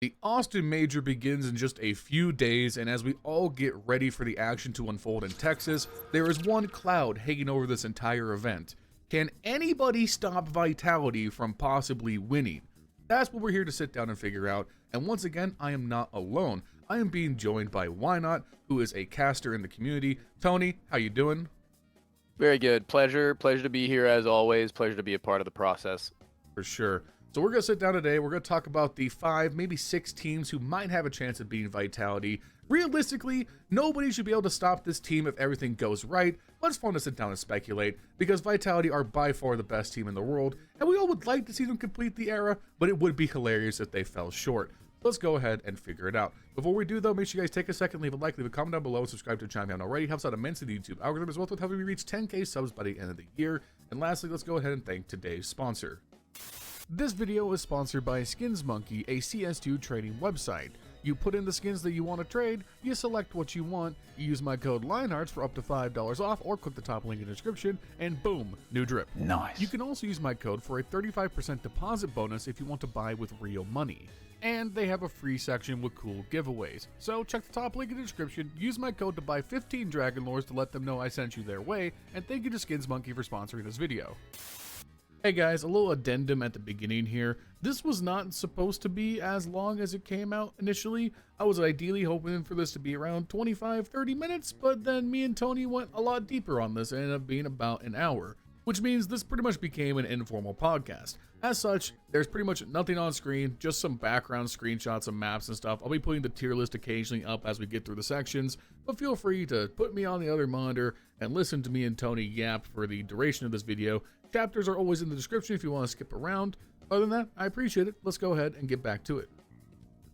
The Austin Major begins in just a few days, and as we all get ready for the action to unfold in Texas, there is one cloud hanging over this entire event. Can anybody stop Vitality from possibly winning? That's what we're here to sit down and figure out, and once again, I am not alone. I am being joined by Why Not, who is a caster in the community. Tony, how you doing? Very good. Pleasure to be here as always. Pleasure to be a part of the process. For sure. So we're going to sit down today. We're going to talk about the 5, maybe 6 teams who might have a chance of beating Vitality. Realistically, nobody should be able to stop this team if everything goes right, but it's fun to sit down and speculate, because Vitality are by far the best team in the world, and we all would like to see them complete the era, but it would be hilarious if they fell short. Let's go ahead and figure it out. Before we do, though, make sure you guys take a second, leave a like, leave a comment down below, and subscribe to the channel if you haven't already. Helps out immensely the YouTube algorithm, as well with helping me reach 10k subs by the end of the year. And lastly, let's go ahead and thank today's sponsor. This video is sponsored by Skins Monkey, a CS2 trading website. You put in the skins that you want to trade, you select what you want, you use my code LionHeartZ for up to $5 off, or click the top link in the description, and boom, new drip. Nice. You can also use my code for a 35% deposit bonus if you want to buy with real money. And they have a free section with cool giveaways. So check the top link in the description, use my code to buy 15 Dragon Lores to let them know I sent you their way, and thank you to Skins Monkey for sponsoring this video. Hey guys, a little addendum at the beginning here. This was not supposed to be as long as it came out initially. I was ideally hoping for this to be around 25-30 minutes, but then me and Tony went a lot deeper on this and ended up being about an hour, which means this pretty much became an informal podcast. As such, there's pretty much nothing on screen, just some background screenshots of maps and stuff. I'll be putting the tier list occasionally up as we get through the sections, but feel free to put me on the other monitor and listen to me and Tony yap for the duration of this video. Chapters are always in the description if you want to skip around. Other than that, I appreciate it. Let's go ahead and get back to it.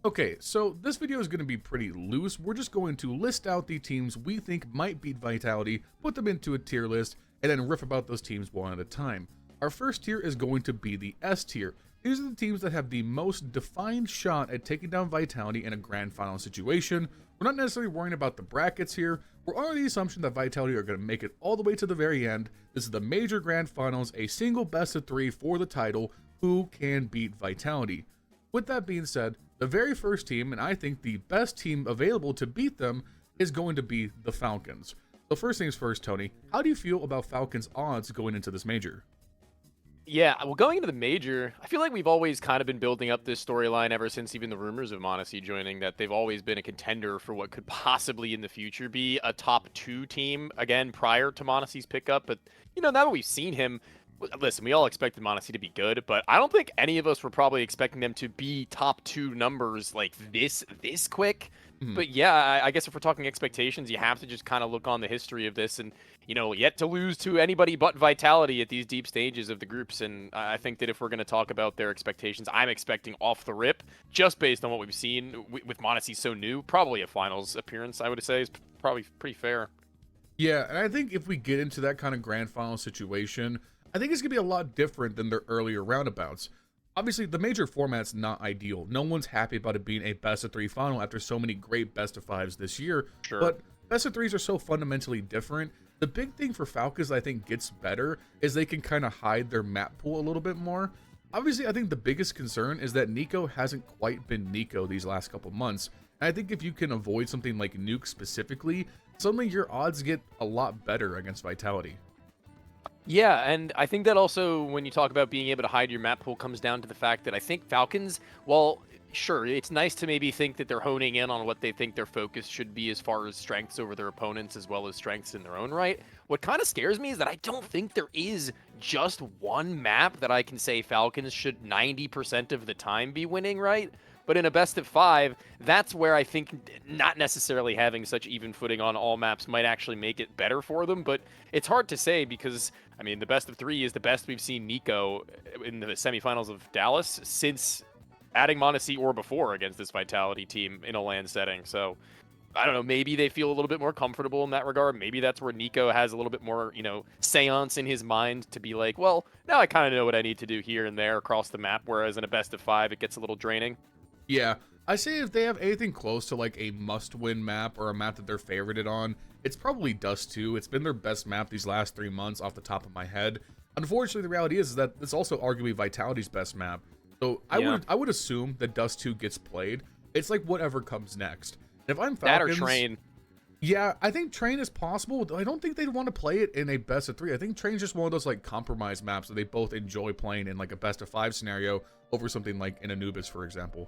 Okay, so this video is going to be pretty loose. We're just going to list out the teams we think might beat Vitality, put them into a tier list, and then riff about those teams one at a time. Our first tier is going to be the S tier. These are the teams that have the most defined shot at taking down Vitality in a grand final situation. We're not necessarily worrying about the brackets here. We're under the assumption that Vitality are going to make it all the way to the very end. This is the major grand finals, a single best of 3 for the title. Who can beat Vitality? With that being said, the very first team, and I think the best team available to beat them, is going to be the Falcons. So first things first, Tony, how do you feel about Falcons' odds going into this major? Yeah, well, going into the major, I feel like we've always kind of been building up this storyline ever since even the rumors of m0NESY joining, that they've always been a contender for what could possibly in the future be a top 2 team, again, prior to m0NESY's pickup. But, you know, now that we've seen him, listen, we all expected m0NESY to be good, but I don't think any of us were probably expecting them to be top 2 numbers like this quick. But yeah, I guess if we're talking expectations, you have to just kind of look on the history of this, and, you know, yet to lose to anybody but Vitality at these deep stages of the groups. And I think that if we're going to talk about their expectations, I'm expecting off the rip, just based on what we've seen with m0NESY so new, probably a finals appearance, I would say, is probably pretty fair. Yeah, and I think if we get into that kind of grand final situation, I think it's going to be a lot different than their earlier roundabouts. Obviously, the major format's not ideal. No one's happy about it being a best of 3 final after so many great best of 5s this year. Sure. But best of 3s are so fundamentally different. The big thing for Falcons I think gets better is they can kind of hide their map pool a little bit more. Obviously, I think the biggest concern is that Nico hasn't quite been Nico these last couple months. And I think if you can avoid something like Nuke specifically, suddenly your odds get a lot better against Vitality. Yeah, and I think that also, when you talk about being able to hide your map pool, comes down to the fact that I think Falcons, well, sure, it's nice to maybe think that they're honing in on what they think their focus should be as far as strengths over their opponents as well as strengths in their own right. What kind of scares me is that I don't think there is just one map that I can say Falcons should 90% of the time be winning, right? But in a best of 5, that's where I think not necessarily having such even footing on all maps might actually make it better for them. But it's hard to say because, I mean, the best of 3 is the best we've seen Nico in the semifinals of Dallas since adding m0NESY or before against this Vitality team in a LAN setting. So I don't know, maybe they feel a little bit more comfortable in that regard. Maybe that's where Nico has a little bit more, you know, seance in his mind to be like, well, now I kind of know what I need to do here and there across the map, whereas in a best of 5, it gets a little draining. Yeah, I say if they have anything close to like a must-win map or a map that they're favorited on, it's probably Dust 2. It's been their best map these last 3 months off the top of my head. Unfortunately, the reality is that it's also arguably Vitality's best map. So I would assume that Dust 2 gets played. It's like whatever comes next. And if I'm That Falcons, or Train. Yeah, I think Train is possible. I don't think they'd want to play it in a best of 3. I think Train's just one of those like compromise maps that they both enjoy playing in like a best of 5 scenario over something like in Anubis, for example.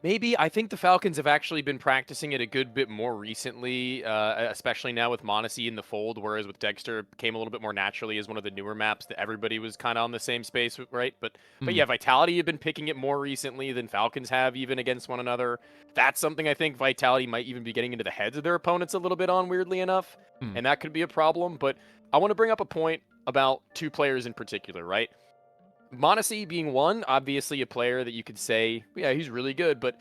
Maybe. I think the Falcons have actually been practicing it a good bit more recently, especially now with Mondesi in the fold, whereas with Dexter came a little bit more naturally as one of the newer maps that everybody was kind of on the same space, right? But yeah, Vitality have been picking it more recently than Falcons have, even against one another. That's something I think Vitality might even be getting into the heads of their opponents a little bit on, weirdly enough, and that could be a problem. But I want to bring up a point about 2 players in particular, right? Mondesi being one, obviously a player that you could say, yeah, he's really good, but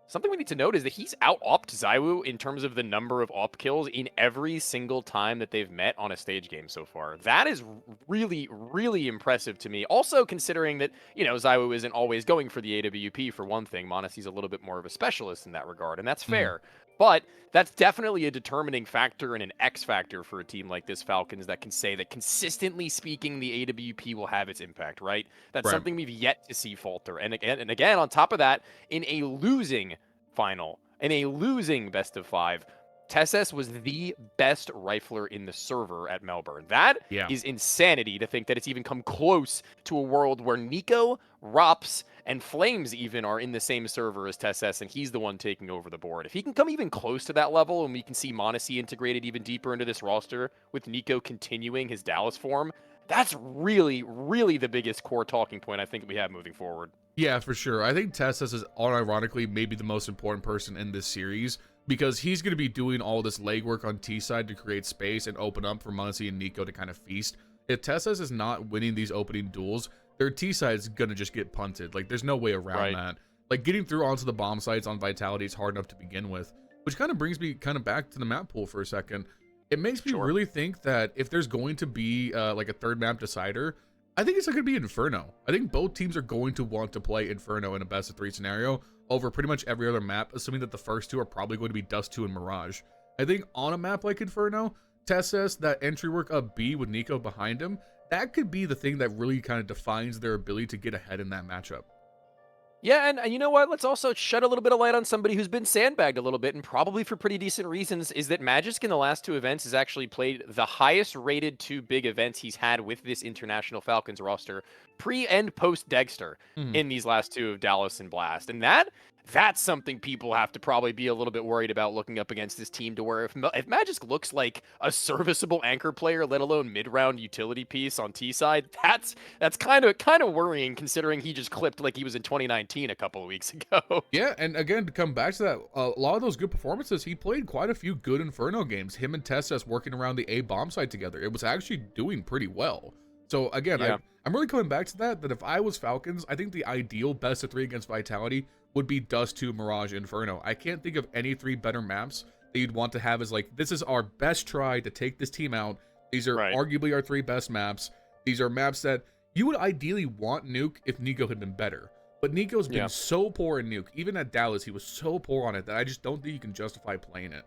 something we need to note is that he's out-opt ZywOo in terms of the number of op kills in every single time that they've met on a stage game so far. That is really, really impressive to me. Also considering that, ZywOo isn't always going for the AWP for one thing. Mondesi's a little bit more of a specialist in that regard, and that's fair. But that's definitely a determining factor and an X factor for a team like this Falcons that can say that consistently speaking, the AWP will have its impact, right? That's something we've yet to see falter. And again, on top of that, in a losing final, in a losing best of 5, TeSeS was the best rifler in the server at Melbourne. That is insanity to think that it's even come close to a world where Nico, Rops, and Flames even are in the same server as TeSeS, and he's the one taking over the board. If he can come even close to that level, and we can see Mondesi integrated even deeper into this roster, with Nico continuing his Dallas form, that's really, really the biggest core talking point I think we have moving forward. Yeah, for sure. I think TeSeS is unironically maybe the most important person in this series, because he's going to be doing all this legwork on T side to create space and open up for Mondesi and Nico to kind of feast. If TeSeS is not winning these opening duels, their T side is going to just get punted. Like, there's no way around that. Like, getting through onto the bomb sites on Vitality is hard enough to begin with, which kind of brings me kind of back to the map pool for a second. It makes me really think that if there's going to be like a third map decider, I think it's going to be Inferno. I think both teams are going to want to play Inferno in a best of 3 scenario over pretty much every other map, assuming that the first 2 are probably going to be Dust 2 and Mirage. I think on a map like Inferno, TeSeS, that entry work up B with Nico behind him, that could be the thing that really kind of defines their ability to get ahead in that matchup. Yeah, and you know what? Let's also shed a little bit of light on somebody who's been sandbagged a little bit, and probably for pretty decent reasons, is that Magisk in the last 2 events has actually played the highest rated 2 big events he's had with this International Falcons roster, pre and post Dexter, in these last 2 of Dallas and Blast. And that's something people have to probably be a little bit worried about looking up against this team, to where if Magisk looks like a serviceable anchor player, let alone mid-round utility piece on T side, that's kind of worrying, considering he just clipped like he was in 2019 a couple of weeks ago. Yeah, and again, to come back to that, a lot of those good performances, he played quite a few good Inferno games. Him and TeSeS working around the A bomb site together, it was actually doing pretty well. So again, I'm really coming back to that if I was Falcons, I think the ideal best of 3 against Vitality would be Dust 2, Mirage, Inferno. I can't think of any 3 better maps that you'd want to have as like, this is our best try to take this team out. These are arguably our 3 best maps. These are maps that you would ideally want Nuke if Nico had been better. But Nico's been so poor in Nuke. Even at Dallas, he was so poor on it that I just don't think you can justify playing it.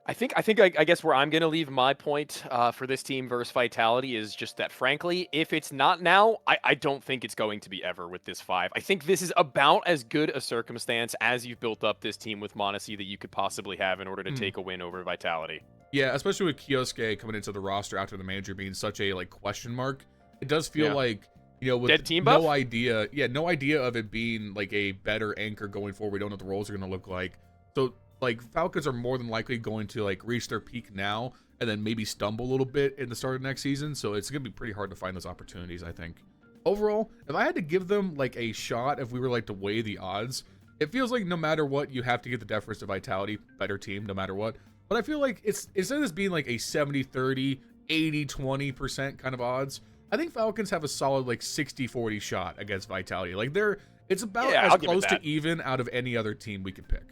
I guess where I'm going to leave my point for this team versus Vitality is just that, frankly, if it's not now, I don't think it's going to be ever with this 5. I think this is about as good a circumstance as you've built up this team with Mondesi that you could possibly have in order to take a win over Vitality. Yeah, especially with Kioske coming into the roster after the manager being such a like question mark. It does feel like, with dead team buff? no idea of it being like a better anchor going forward. We don't know what the roles are going to look like. So like Falcons are more than likely going to like reach their peak now and then maybe stumble a little bit in the start of next season. So it's going to be pretty hard to find those opportunities, I think. Overall, if I had to give them like a shot, if we were like to weigh the odds, it feels like no matter what, you have to give the deference to Vitality, better team, no matter what. But I feel like it's, instead of this being like a 70-30, 80-20% kind of odds, I think Falcons have a solid like 60-40 shot against Vitality. Like it's about as close to even out of any other team we could pick.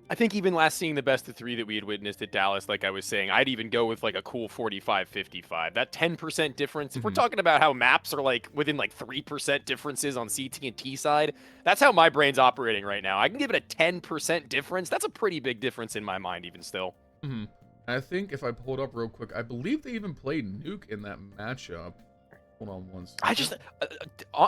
I think even last seeing the best of 3 that we had witnessed at Dallas, like I was saying, I'd even go with like a cool 45-55. That 10% difference, if we're talking about how maps are like within like 3% differences on CT and T side, that's how my brain's operating right now. I can give it a 10% difference. That's a pretty big difference in my mind even still. I think if I pull it up real quick, I believe they even played Nuke in that matchup. Hold on one I second. just,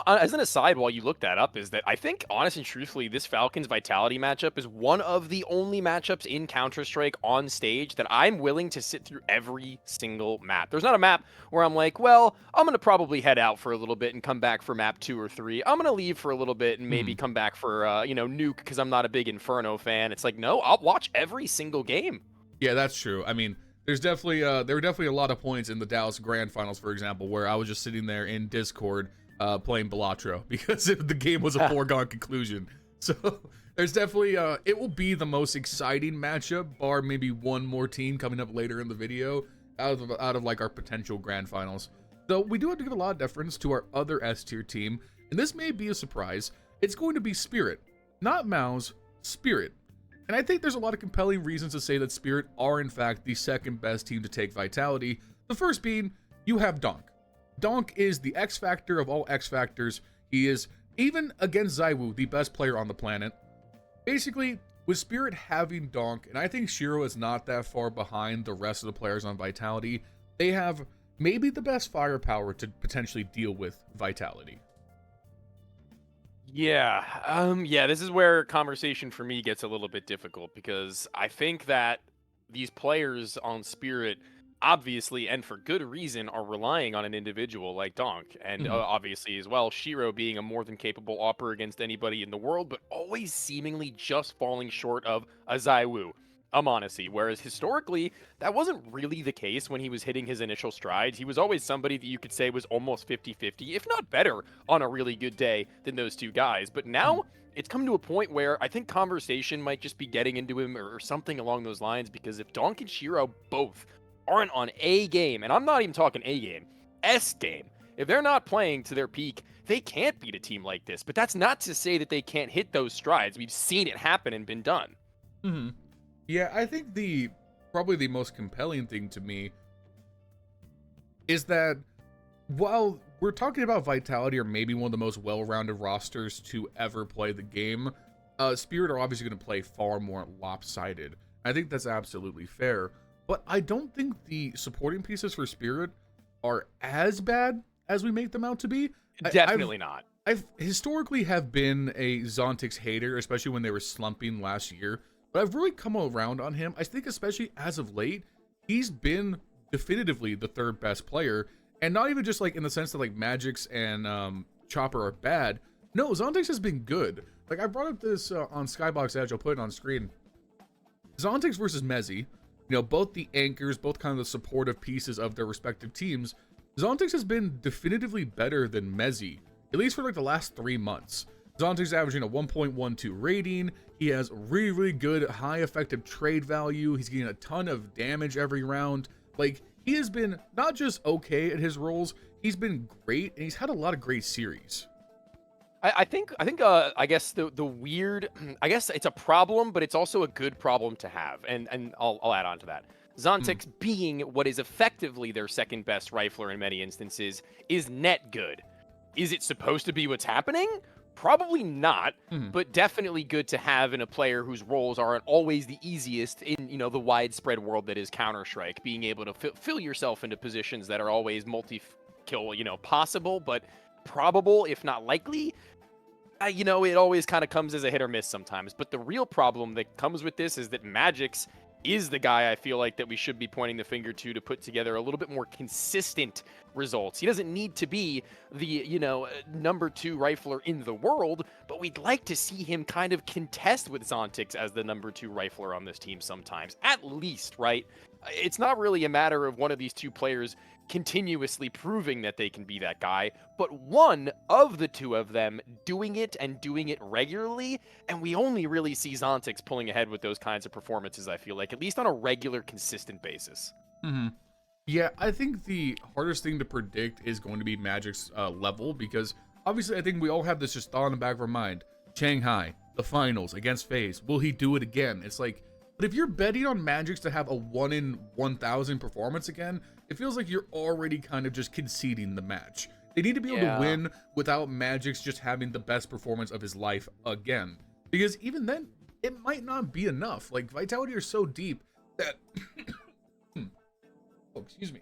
as an aside, while you look that up, is that I think, honest and truthfully, this Falcons Vitality matchup is one of the only matchups in Counter-Strike on stage that I'm willing to sit through every single map. There's not a map where I'm like, well, I'm going to probably head out for a little bit and come back for map 2 or 3. I'm going to leave for a little bit and maybe come back for, Nuke because I'm not a big Inferno fan. It's like, no, I'll watch every single game. Yeah, that's true. I mean, there's definitely there were definitely a lot of points in the Dallas Grand Finals, for example, where I was just sitting there in Discord playing Balatro because the game was a foregone conclusion. So there's definitely it will be the most exciting matchup, bar maybe one more team coming up later in the video out of like our potential Grand Finals. So we do have to give a lot of deference to our other S tier team, and this may be a surprise. It's going to be Spirit, not Mouse, Spirit. And I think there's a lot of compelling reasons to say that Spirit are in fact the second best team to take Vitality. The first being, you have Donk. Donk is the X Factor of all X Factors. He is, even against Zywoo, the best player on the planet. Basically, with Spirit having Donk, and I think Shiro is not that far behind the rest of the players on Vitality, they have maybe the best firepower to potentially deal with Vitality. Yeah, this is where conversation for me gets a little bit difficult because I think that these players on Spirit, obviously and for good reason, are relying on an individual like Donk, and obviously as well, Shiro being a more than capable opper against anybody in the world, but always seemingly just falling short of a Zywoo, a Monacy, whereas historically, that wasn't really the case when he was hitting his initial strides. He was always somebody that you could say was almost 50-50, if not better, on a really good day than those two guys. But now, it's come to a point where I think conversation might just be getting into him or something along those lines, because if Donk and Shiro both aren't on A game, and I'm not even talking A game, S game, if they're not playing to their peak, they can't beat a team like this. But that's not to say that they can't hit those strides. We've seen it happen and been done. Yeah, I think probably the most compelling thing to me is that while we're talking about Vitality or maybe one of the most well-rounded rosters to ever play the game, Spirit are obviously going to play far more lopsided. I think that's absolutely fair, but I don't think the supporting pieces for Spirit are as bad as we make them out to be. Definitely not. I've historically have been a Zontix hater, especially when they were slumping last year. But I've really come around on him. I think especially as of late, he's been definitively the third best player. And not even just like in the sense that like Magix and Chopper are bad. No, Zontix has been good. Like I brought up this on Skybox Edge, I'll put it on screen. Zontix versus Mezzy, both the anchors, both kind of the supportive pieces of their respective teams. Zontix has been definitively better than Mezzy, at least for like the last 3 months. Zontix averaging a 1.12 rating. He has really, really good high effective trade value. He's getting a ton of damage every round. Like, he has been not just okay at his roles, he's been great, and he's had a lot of great series. I guess the weird, I guess it's a problem, but it's also a good problem to have, and I'll add on to that. Zontix being what is effectively their second best rifler in many instances is net good. Is it supposed to be what's happening? Probably not, but definitely good to have in a player whose roles aren't always the easiest in, the widespread world that is Counter-Strike. Being able to fill yourself into positions that are always multi-kill, possible, but probable, if not likely. It always kind of comes as a hit or miss sometimes. But the real problem that comes with this is that Magix is the guy I feel like that we should be pointing the finger to put together a little bit more consistent results. He doesn't need to be the, number 2 rifler in the world, but we'd like to see him kind of contest with Zontix as the number 2 rifler on this team sometimes, at least, right? It's not really a matter of one of these two players continuously proving that they can be that guy, but one of the two of them doing it and doing it regularly, and we only really see Zontix pulling ahead with those kinds of performances, I feel like, at least on a regular, consistent basis. Yeah, I think the hardest thing to predict is going to be Magic's level, because obviously I think we all have this just thought in the back of our mind. Shanghai, the finals against FaZe, will he do it again? It's like, but if you're betting on Magix to have a 1 in 1,000 performance again, it feels like you're already kind of just conceding the match. They need to be able to win without Magix just having the best performance of his life again. Because even then, it might not be enough. Like, Vitality are so deep that... oh, excuse me.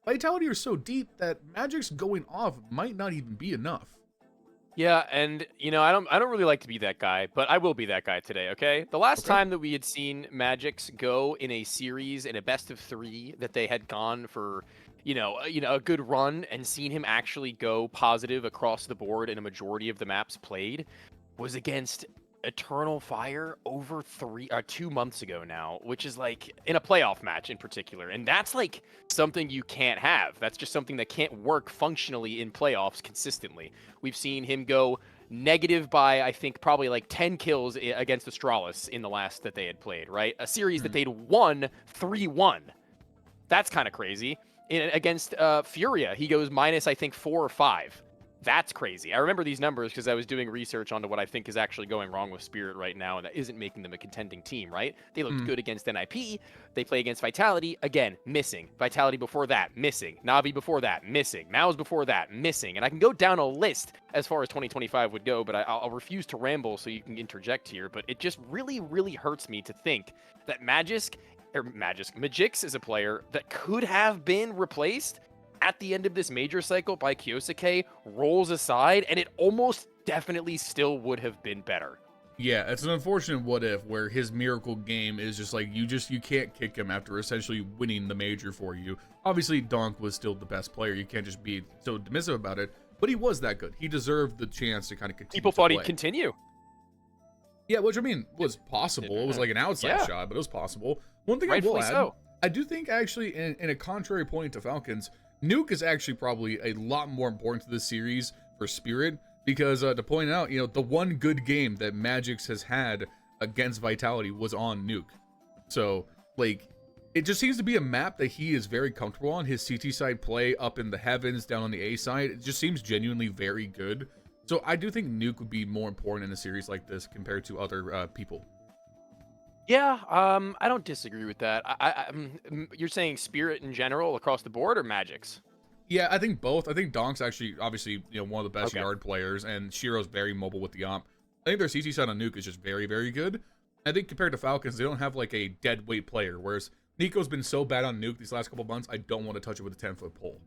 Vitality are so deep that Magic's going off might not even be enough. Yeah, and I don't really like to be that guy, but I will be that guy today, okay? The last Okay. time that we had seen Magic's go in a series in a best of 3 that they had gone for, a good run and seen him actually go positive across the board in a majority of the maps played was against Eternal Fire over 2 months ago now, which is like in a playoff match in particular. And that's like something you can't have. That's just something that can't work functionally in playoffs consistently. We've seen him go negative by, I think, probably like 10 kills against Astralis in the last that they had played, right? A series that they'd won 3-1. That's kind of crazy. Against Furia, he goes minus, I think, 4 or 5. That's crazy. I remember these numbers because I was doing research onto what I think is actually going wrong with Spirit right now, and that isn't making them a contending team, right? They looked good against NIP. They play against Vitality. Again, missing. Vitality before that, missing. Navi before that, missing. Mao's before that, missing. And I can go down a list as far as 2025 would go, but I'll refuse to ramble so you can interject here. But it just really, really hurts me to think that Magix is a player that could have been replaced at the end of this major cycle by Kyosuke, rolls aside, and it almost definitely still would have been better. Yeah, it's an unfortunate what if where his miracle game is just like you can't kick him after essentially winning the major for you. Obviously, Donk was still the best player. You can't just be so dismissive about it, but he was that good. He deserved the chance to kind of continue. People thought he'd continue. Yeah, which I mean was possible. It was like an outside shot, but it was possible. One thing I will add, I do think actually in a contrary point to Falcons, Nuke is actually probably a lot more important to this series for Spirit because to point out, the one good game that Magix has had against Vitality was on Nuke. So, like, it just seems to be a map that he is very comfortable on. His CT side play up in the heavens, down on the A side, it just seems genuinely very good. So I do think Nuke would be more important in a series like this compared to other people. Yeah, I don't disagree with that. You're saying Spirit in general across the board or Magix? Yeah, I think both. I think Donk's actually, obviously, one of the best yard players, and Shiro's very mobile with the omp. I think their CT side on Nuke is just very, very good. I think compared to Falcons, they don't have like a dead weight player, whereas Nico's been so bad on Nuke these last couple months, I don't want to touch it with a 10-foot pole.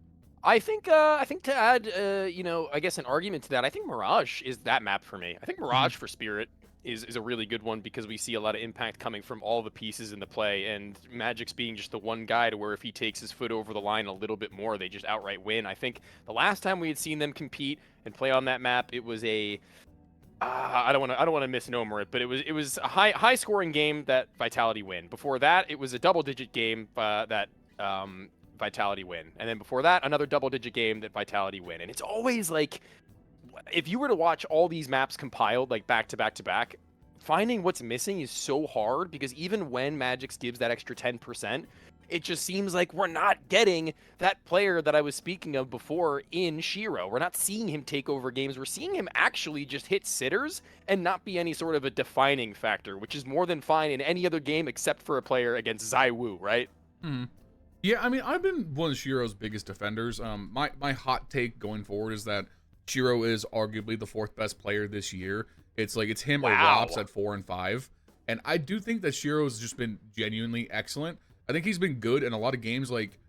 I think to add, I guess an argument to that, I think Mirage is that map for me. I think Mirage for Spirit is a really good one because we see a lot of impact coming from all the pieces in the play, and Magix being just the one guy to where if he takes his foot over the line a little bit more, they just outright win. I think the last time we had seen them compete and play on that map, it was a I don't want to misnomer it, but it was a high scoring game that Vitality win. Before that, it was a double digit game that Vitality win, and then before that, another double digit game that Vitality win. And it's always like, if you were to watch all these maps compiled like back to back to back, finding what's missing is so hard because even when Magix gives that extra 10%, it just seems like we're not getting that player that I was speaking of before in Shiro. We're not seeing him take over games. We're seeing him actually just hit sitters and not be any sort of a defining factor, which is more than fine in any other game except for a player against Zaiwu, right? Yeah, I mean, I've been one of Shiro's biggest defenders. My hot take going forward is that Shiro is arguably the 4th best player this year. It's him or Rops at 4 and 5. And I do think that Shiro's just been genuinely excellent. I think he's been good in a lot of games. Like,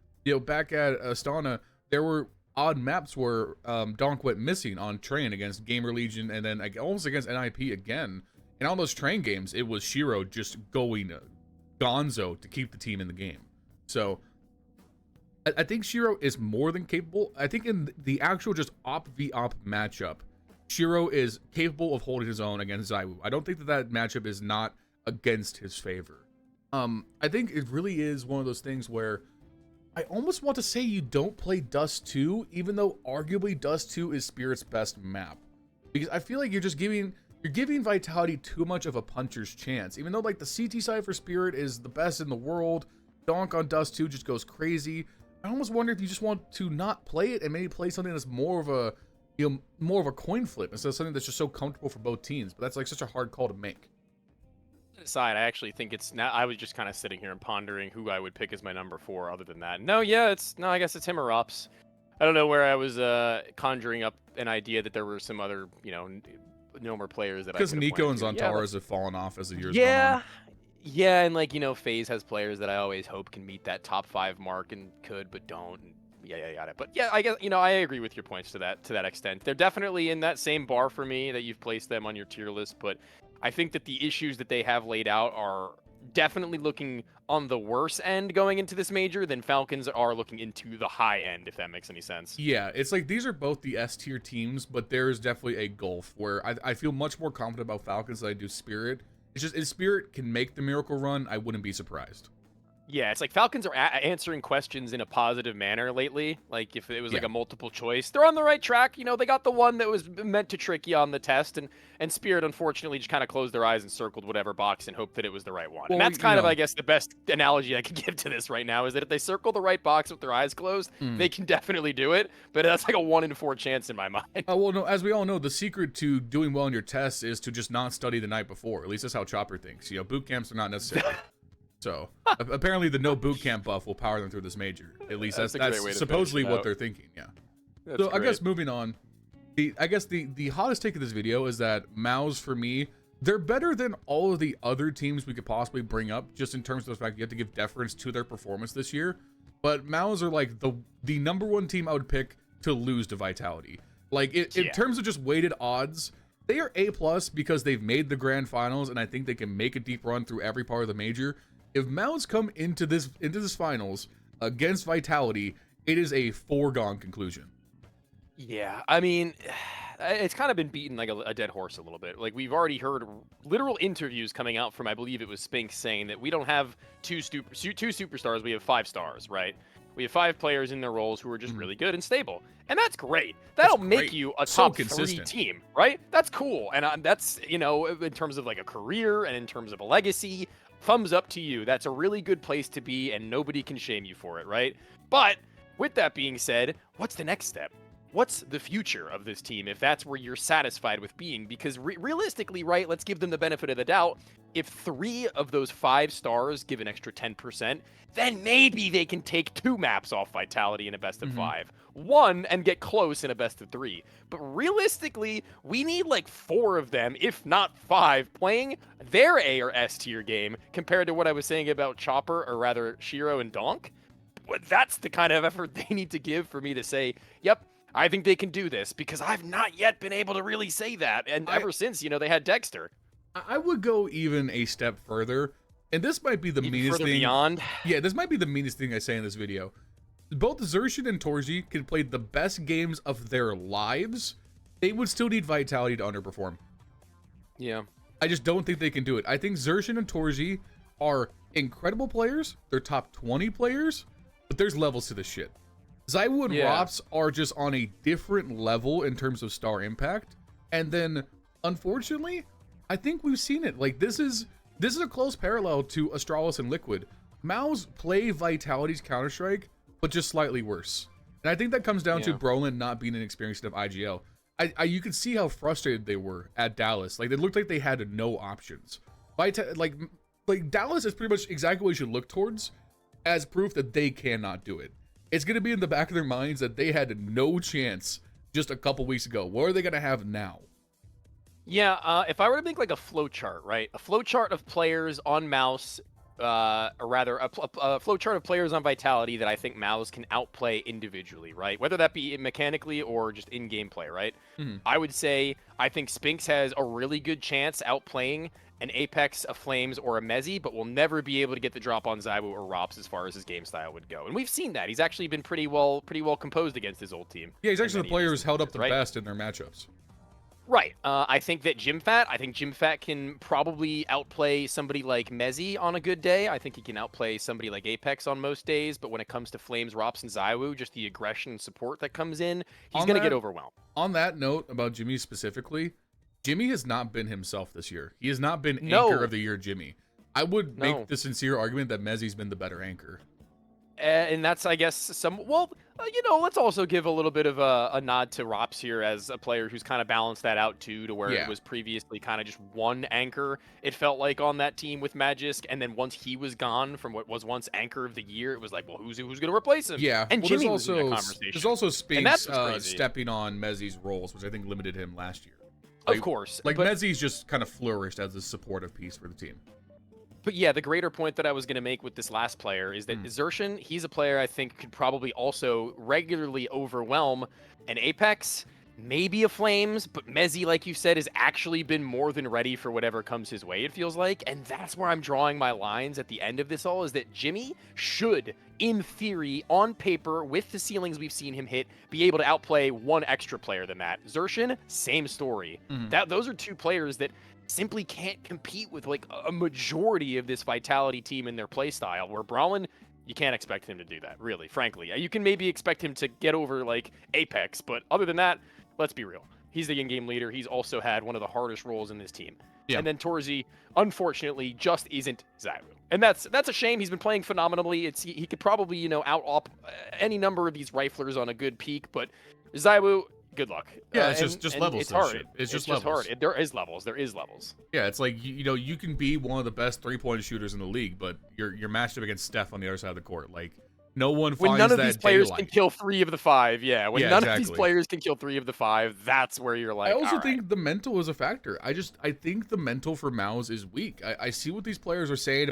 back at Astana, there were odd maps where Donk went missing on Train against Gamer Legion and then almost against NIP again. And on those Train games, it was Shiro just going gonzo to keep the team in the game. So I think Shiro is more than capable. I think in the actual just op v op matchup, Shiro is capable of holding his own against Zaiwu. I don't think that matchup is not against his favor. I think it really is one of those things where I almost want to say you don't play Dust 2, even though arguably Dust 2 is Spirit's best map. Because I feel like you're giving Vitality too much of a puncher's chance. Even though like the CT side for Spirit is the best in the world, Donk on Dust 2 just goes crazy. I almost wonder if you just want to not play it and maybe play something that's more of a coin flip instead of something that's just so comfortable for both teams. But that's like such a hard call to make. Aside, I actually think it's now. I was just kind of sitting here and pondering who I would pick as my number 4. Other than that, I guess it's him or Rops. I don't know where I was conjuring up an idea that there were some other Nomer players that because Nico and Zantares have fallen off as the years gone on. Yeah, and FaZe has players that I always hope can meet that top 5 mark and could but don't. yada yada. But yeah, I guess I agree with your points to that extent. They're definitely in that same bar for me that you've placed them on your tier list. But I think that the issues that they have laid out are definitely looking on the worse end going into this major than Falcons are looking into the high end, if that makes any sense. Yeah, it's like these are both the S tier teams, but there is definitely a gulf where I feel much more confident about Falcons than I do Spirit. It's just if Spirit can make the miracle run, I wouldn't be surprised. Yeah, it's like Falcons are answering questions in a positive manner lately. Like if it was like a multiple choice, they're on the right track. They got the one that was meant to trick you on the test, and Spirit unfortunately just kind of closed their eyes and circled whatever box and hoped that it was the right one. Well, and that's kind of, I guess, the best analogy I could give to this right now is that if they circle the right box with their eyes closed, they can definitely do it. But that's like a 1 in 4 chance in my mind. Oh well, no. As we all know, the secret to doing well in your tests is to just not study the night before. At least that's how Chopper thinks. Boot camps are not necessary. So apparently the no boot camp buff will power them through this major. At least that's supposedly what they're thinking. Yeah. So I guess moving on, the hottest take of this video is that MOUZ for me, they're better than all of the other teams we could possibly bring up, just in terms of the fact you have to give deference to their performance this year. But MOUZ are like the number one team I would pick to lose to Vitality. Like in terms of just weighted odds, they are A+ because they've made the grand finals, and I think they can make a deep run through every part of the major. If MOUZ come into this finals against Vitality, it is a foregone conclusion. Yeah, I mean, it's kind of been beaten like a dead horse a little bit. Like we've already heard literal interviews coming out from, I believe it was Spinks, saying that we don't have two superstars, we have 5 stars, right? We have 5 players in their roles who are just really good and stable. And that's great. That'll make you a top 3 team, right? That's cool. And that's, in terms of like a career and in terms of a legacy, thumbs up to you. That's a really good place to be, and nobody can shame you for it, right? But with that being said, what's the next step? What's the future of this team if that's where you're satisfied with being? Because realistically, right, let's give them the benefit of the doubt. If 3 of those 5 stars give an extra 10%, then maybe they can take 2 maps off Vitality in a best of 5. 1 and get close in a best of 3. But realistically, we need like 4 of them, if not 5, playing their A or S tier game compared to what I was saying about Chopper, or rather Shiro and Donk. That's the kind of effort they need to give for me to say, yep, I think they can do this, because I've not yet been able to really say that. And ever since, they had Dexter. I would go even a step further, and this might be the meanest thing. Beyond? Yeah, this might be the meanest thing I say in this video. Both Xerxin and Torji can play the best games of their lives. They would still need Vitality to underperform. Yeah. I just don't think they can do it. I think Xerxin and Torji are incredible players. They're top 20 players, but there's levels to this shit. ZywOo and Rops are just on a different level in terms of star impact. And then, unfortunately, I think we've seen it. Like, this is a close parallel to Astralis and Liquid. MOUZ play Vitality's Counter-Strike, but just slightly worse. And I think that comes down to Brolin not being an experienced enough IGL. You could see how frustrated they were at Dallas. Like, it looked like they had no options. Like Dallas is pretty much exactly what you should look towards as proof that they cannot do it. It's going to be in the back of their minds that they had no chance just a couple weeks ago. What are they going to have now? Yeah, if I were to make like a flowchart, right? A flowchart of players on MOUZ, or rather a flowchart of players on Vitality that I think MOUZ can outplay individually, right? Whether that be mechanically or just in gameplay, right? I would say I think Spinks has a really good chance outplaying an Apex, a Flames, or a Mezzi, but will never be able to get the drop on ZywOo or Rops as far as his game style would go. And we've seen that. He's actually been pretty well composed against his old team. Yeah, he's actually the player who's held up the best in their matchups. Right. I think that Jimfat can probably outplay somebody like Mezzi on a good day. I think he can outplay somebody like Apex on most days. But when it comes to Flames, Rops, and ZywOo, just the aggression and support that comes in, he's going to get overwhelmed. On that note about Jimmy specifically, Jimmy has not been himself this year. He has not been Anchor of the Year Jimmy. I would make the sincere argument that Mezzi's been the better anchor. And that's, I guess, let's also give a little bit of a nod to Rops here as a player who's kind of balanced that out too, to where it was previously kind of just one anchor, it felt like, on that team with Magisk. And then once he was gone from what was once Anchor of the Year, it was like, well, who's going to replace him? Yeah. And Jimmy was in that conversation. There's also Spinks stepping on Mezzi's roles, which I think limited him last year. Of course. Mezzi's just kind of flourished as a supportive piece for the team. But yeah, the greater point that I was going to make with this last player is that Xertion, he's a player I think could probably also regularly overwhelm an Apex, maybe a Flames, but Mezzy, like you said, has actually been more than ready for whatever comes his way, it feels like. And that's where I'm drawing my lines at the end of this all, is that Jimmy should, in theory, on paper, with the ceilings we've seen him hit, be able to outplay one extra player than that. Xertion, same story. Those are two players that simply can't compete with like a majority of this Vitality team in their playstyle, where Brawlin, you can't expect him to do that, really, frankly. You can maybe expect him to get over like Apex, but other than that, let's be real. He's the in-game leader. He's also had one of the hardest roles in this team. Yeah. And then Torzy, unfortunately, just isn't ZywOo. And that's a shame. He's been playing phenomenally. He could probably, you know, out-op any number of these riflers on a good peak, but ZywOo, good luck. Yeah, it's just levels. It's hard. It's just levels. Hard. There is levels. Yeah, it's like, you know, you can be one of the best three-point shooters in the league, but you're matched up against Steph on the other side of the court. Like, no one finds that when none of these players daylight. Can kill 3 of the 5. Yeah, when none of these players can kill 3 of the 5, that's where you're like, I also think the mental is a factor. I think the mental for MOUZ is weak. I see what these players are saying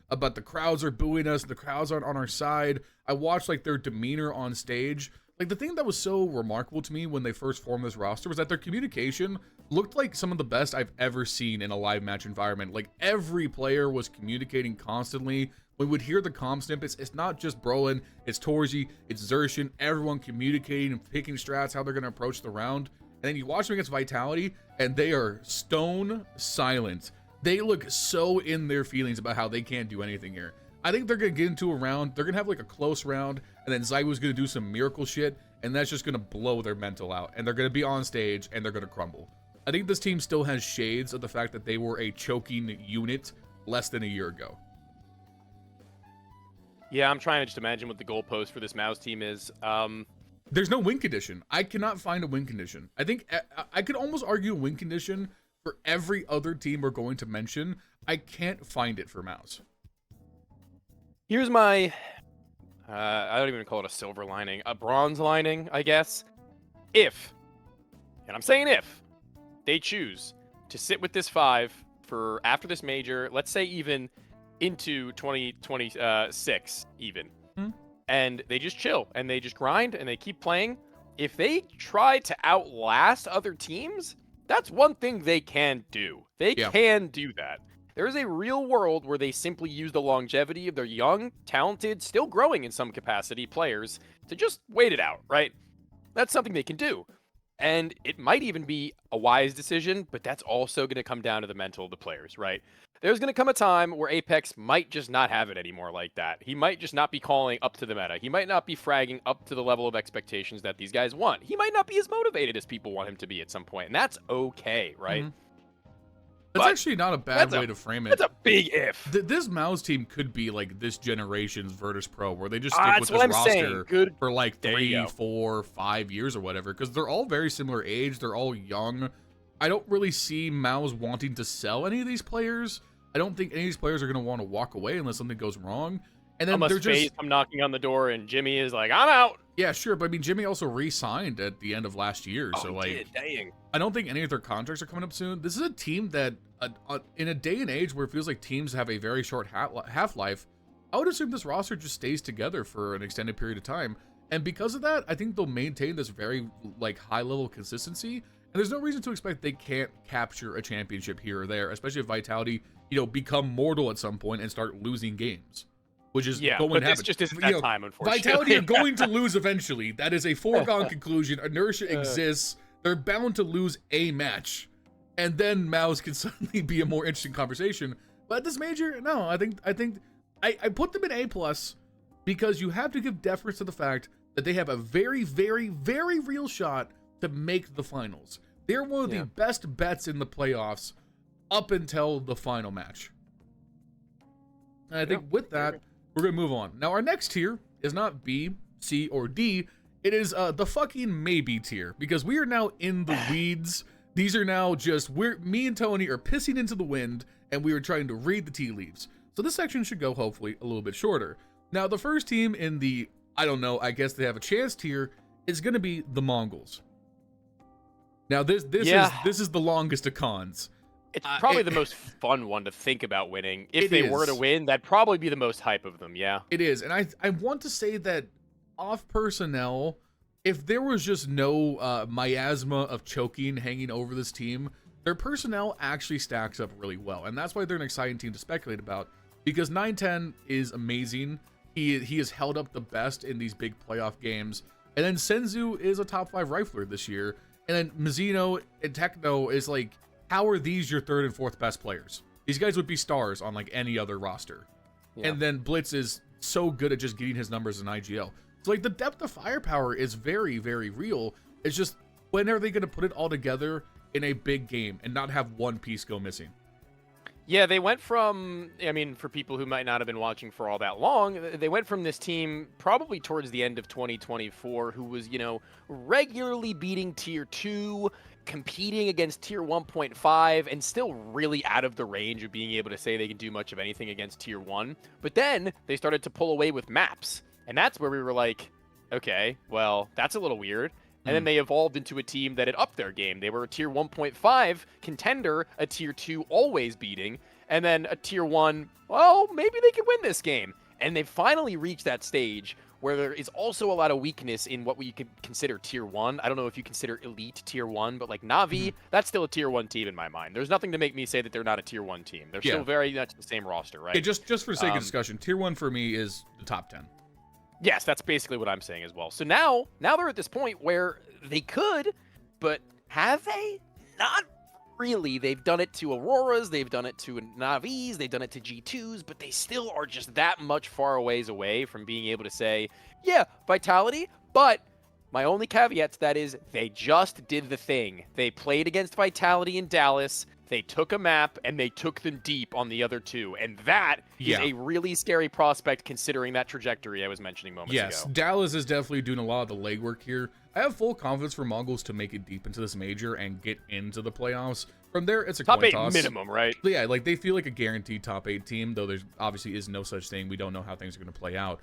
about the crowds are booing us, the crowds aren't on our side. I watched like their demeanor on stage. Like, the thing that was so remarkable to me when they first formed this roster was that their communication looked like some of the best I've ever seen in a live match environment. Like, every player was communicating constantly. We would hear the comm snippets. It's not just Brolin, it's Torzy, it's Xertion, everyone communicating and picking strats, how they're going to approach the round. And then you watch them against Vitality, and they are stone silent. They look so in their feelings about how they can't do anything here. I think they're going to get into a round. They're going to have like a close round, and then ZywOo's going to do some miracle shit, and that's just going to blow their mental out. And they're going to be on stage, and they're going to crumble. I think this team still has shades of the fact that they were a choking unit less than a year ago. Yeah, I'm trying to just imagine what the goalpost for this MOUZ team is. There's no win condition. I cannot find a win condition. I think I could almost argue a win condition for every other team we're going to mention. I can't find it for MOUZ. Here's my, I don't even call it a silver lining, a bronze lining, I guess. If, and I'm saying if, they choose to sit with this 5 for after this major, let's say even into 2026 even, and they just chill and they just grind and they keep playing. If they try to outlast other teams, that's one thing they can do. They can do that. There is a real world where they simply use the longevity of their young, talented, still growing in some capacity players to just wait it out, right? That's something they can do. And it might even be a wise decision, but that's also going to come down to the mental of the players, right? There's going to come a time where Apex might just not have it anymore like that. He might just not be calling up to the meta. He might not be fragging up to the level of expectations that these guys want. He might not be as motivated as people want him to be at some point, and that's okay, right? That's actually not a bad way to frame it. That's a big if. This MOUZ team could be like this generation's Virtus.pro, where they just stick with this roster for like 3, 4, 5 years or whatever, because they're all very similar age. They're all young. I don't really see MOUZ wanting to sell any of these players. I don't think any of these players are going to want to walk away unless something goes wrong. And then unless FaZe come knocking on the door and Jimmy is like, I'm out. Yeah, sure, but I mean, Jimmy also re-signed at the end of last year, so like, I don't think any of their contracts are coming up soon. This is a team that, in a day and age where it feels like teams have a very short half-life, I would assume this roster just stays together for an extended period of time, and because of that, I think they'll maintain this very like high-level consistency. And there's no reason to expect they can't capture a championship here or there, especially if Vitality, you know, become mortal at some point and start losing games. Which is going to happen. This just isn't that time, unfortunately. Vitality are going to lose eventually. That is a foregone conclusion. Inertia exists. They're bound to lose a match. And then MOUZ can suddenly be a more interesting conversation. But at this major, no, I think I put them in A+ because you have to give deference to the fact that they have a very, very, very real shot to make the finals. They're one of the best bets in the playoffs up until the final match. And I think with that, we're going to move on. Now, our next tier is not B, C, or D. It is the fucking maybe tier, because we are now in the weeds. These are now just, me and Tony are pissing into the wind, and we are trying to read the tea leaves. So this section should go, hopefully, a little bit shorter. Now, the first team in the, I don't know, I guess they have a chance tier, is going to be the Mongols. Now, this is the longest of cons. It's probably the most fun one to think about winning. If they were to win, that'd probably be the most hype of them, yeah. It is, and I want to say that off personnel, if there was just no miasma of choking hanging over this team, their personnel actually stacks up really well, and that's why they're an exciting team to speculate about, because 9-10 is amazing. He has held up the best in these big playoff games, and then Senzu is a top 5 rifler this year, and then Mizzino and Techno is like, how are these your third and fourth best players? These guys would be stars on like any other roster. Yeah. And then Blitz is so good at just getting his numbers in IGL. So like the depth of firepower is very, very real. It's just, when are they going to put it all together in a big game and not have one piece go missing? Yeah, they went from, I mean, for people who might not have been watching for all that long, they went from this team probably towards the end of 2024 who was, you know, regularly beating tier 2, competing against tier 1.5, and still really out of the range of being able to say they can do much of anything against tier 1. But then they started to pull away with maps. And that's where we were like, okay, well, that's a little weird. And then they evolved into a team that had upped their game. They were a tier 1.5 contender, a tier 2 always beating, and then a tier 1, well, maybe they could win this game. And they finally reached that stage where there is also a lot of weakness in what we could consider tier 1. I don't know if you consider elite tier 1, but like Na'Vi, that's still a tier 1 team in my mind. There's nothing to make me say that they're not a tier 1 team. They're still very much the same roster, right? Yeah, just for sake of discussion, tier 1 for me is the top 10. Yes, that's basically what I'm saying as well. So now they're at this point where they could, but have they? Not really. They've done it to Auroras, they've done it to Na'Vis, they've done it to G2s, but they still are just that much far away from being able to say, yeah, Vitality, but my only caveat to that is they just did the thing. They played against Vitality in Dallas, they took a map, and they took them deep on the other two. And that is a really scary prospect considering that trajectory I was mentioning moments ago. Yes, Dallas is definitely doing a lot of the legwork here. I have full confidence for Mongols to make it deep into this major and get into the playoffs. From there, it's a top coin 8 toss. Minimum, right? But yeah, like they feel like a guaranteed top 8 team, though there's obviously is no such thing. We don't know how things are going to play out.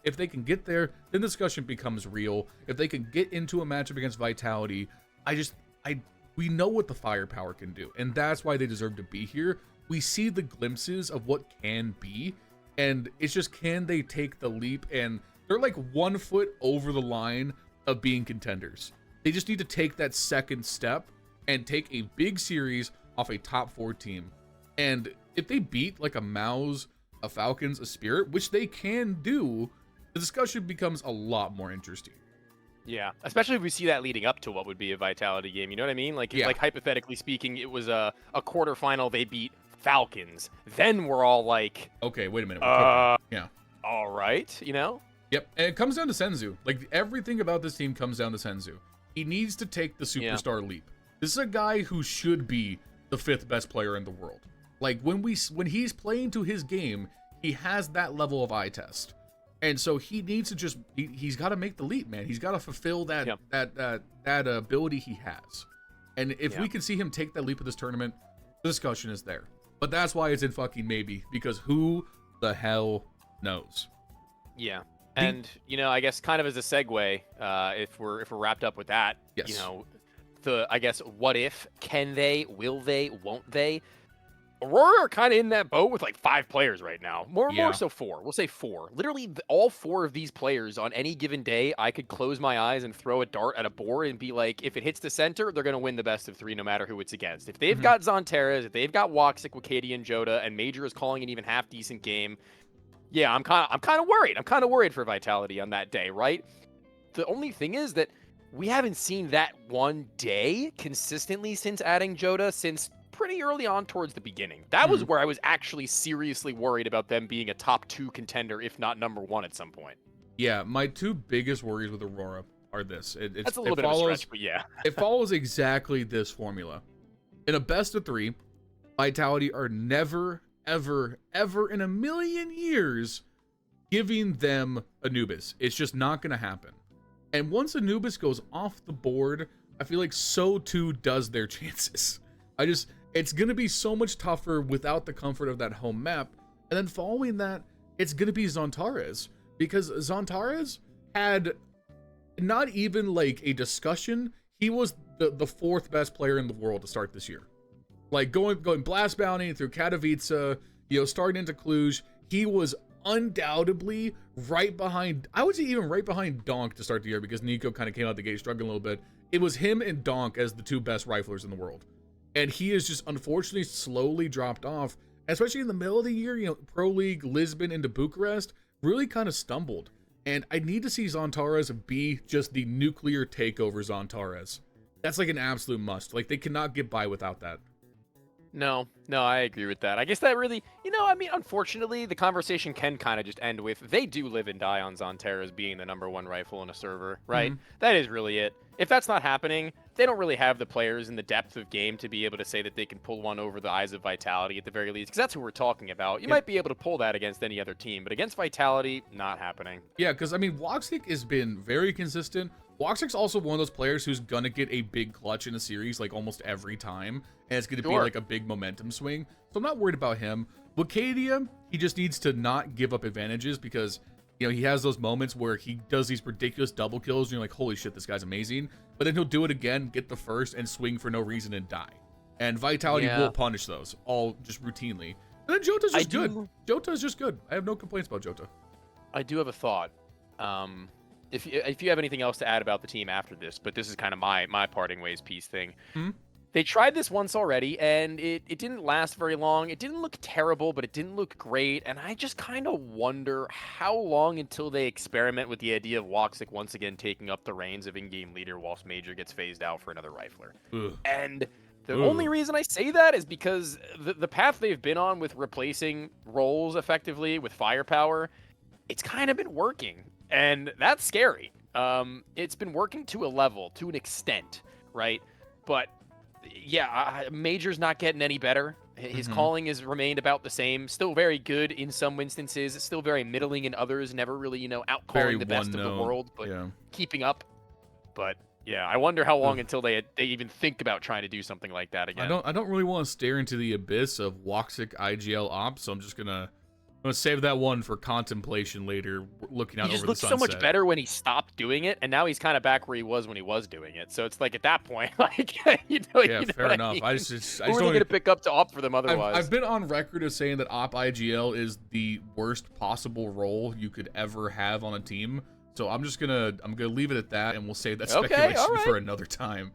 If they can get there, then the discussion becomes real. If they can get into a matchup against Vitality, we know what the firepower can do, and that's why they deserve to be here. We see the glimpses of what can be, and it's just, can they take the leap? And they're like 1 foot over the line of being contenders. They just need to take that second step and take a big series off a top 4 team. And if they beat like a Mouse, a Falcons, a Spirit, which they can do, the discussion becomes a lot more interesting. Yeah, especially if we see that leading up to what would be a Vitality game. You know what I mean? Like, like hypothetically speaking, it was a quarterfinal. They beat Falcons. Then we're all like, okay, wait a minute. Yeah. All right, you know? Yep, and it comes down to Senzu. Like, everything about this team comes down to Senzu. He needs to take the superstar leap. This is a guy who should be the 5th best player in the world. Like, when he's playing to his game, he has that level of eye test. And so he needs to just, he's got to make the leap, man. He's got to fulfill that ability he has. And if we can see him take that leap of this tournament, the discussion is there. But that's why it's in fucking maybe, because who the hell knows? Yeah. And, you know, I guess kind of as a segue, if we're wrapped up with that, you know, I guess, what if, can they, will they, won't they? Aurora are kind of in that boat with like 5 players right now. More so 4. We'll say 4. Literally all 4 of these players on any given day, I could close my eyes and throw a dart at a board and be like, if it hits the center, they're going to win the best of 3 no matter who it's against. If they've got Zonteras, if they've got Woxic, Wakadi, and Joda, and Major is calling an even half-decent game, yeah, I'm kind of worried. I'm kind of worried for Vitality on that day, right? The only thing is that we haven't seen that one day consistently since adding Joda since pretty early on towards the beginning. That was where I was actually seriously worried about them being a top 2 contender, if not number 1 at some point. Yeah, my 2 biggest worries with Aurora are this. That's a little bit of a stretch, but yeah. It follows exactly this formula. In a best of 3, Vitality are never, ever, ever in a million years giving them Anubis. It's just not going to happen. And once Anubis goes off the board, I feel like so too does their chances. It's going to be so much tougher without the comfort of that home map. And then following that, it's going to be Zontares. Because Zontares had not even like a discussion. He was the 4th best player in the world to start this year. Like going Blast Bounty through Katowice, starting into Cluj, he was undoubtedly right behind, I would say even right behind Donk to start the year, because Nico kind of came out the gate struggling a little bit. It was him and Donk as the two best riflers in the world. And he has just unfortunately slowly dropped off, especially in the middle of the year. Pro League, Lisbon into Bucharest really kind of stumbled. And I need to see Zontares be just the nuclear takeover Zontares. That's like an absolute must. Like, they cannot get by without that. No, I agree with that. I guess that really, unfortunately, the conversation can kind of just end with, they do live and die on Zontares being the #1 rifle in a server, right? Mm-hmm. That is really it. If that's not happening, they don't really have the players in the depth of game to be able to say that they can pull one over the eyes of Vitality at the very least, because that's who we're talking about. You might be able to pull that against any other team, but against Vitality, not happening. Yeah, because, Woxic has been very consistent. Woxic's also one of those players who's going to get a big clutch in a series, like, almost every time, and it's going to be, like, a big momentum swing, so I'm not worried about him. Wicadia, he just needs to not give up advantages, because, he has those moments where he does these ridiculous double kills, and you're like, holy shit, this guy's amazing, but then he'll do it again, get the first, and swing for no reason and die. And Vitality will punish those, all just routinely. And then Jota's just good. Jota's just good. I have no complaints about Jota. I do have a thought. If you have anything else to add about the team after this, but this is kind of my parting ways piece thing. Mm-hmm. They tried this once already, and it didn't last very long. It didn't look terrible, but it didn't look great, and I just kind of wonder how long until they experiment with the idea of Woxic once again taking up the reins of in-game leader whilst Major gets phased out for another rifler. Ugh. And the only reason I say that is because the path they've been on with replacing roles effectively with firepower, it's kind of been working. And that's scary. It's been working to a level, to an extent, right? But yeah, Major's not getting any better. His calling has remained about the same. Still very good in some instances. Still very middling in others. Never really, out-calling the best of the world, but keeping up. But yeah, I wonder how long until they even think about trying to do something like that again. I don't really want to stare into the abyss of Woxic IGL ops, so I'm gonna save that one for contemplation later, looking out over the sunset. He just looked so much better when he stopped doing it, and now he's kind of back where he was when he was doing it. So it's like at that point, like, fair enough. I just don't going to pick up to op for them otherwise. I've been on record as saying that op IGL is the worst possible role you could ever have on a team. So I'm gonna leave it at that, and we'll save that speculation for another time.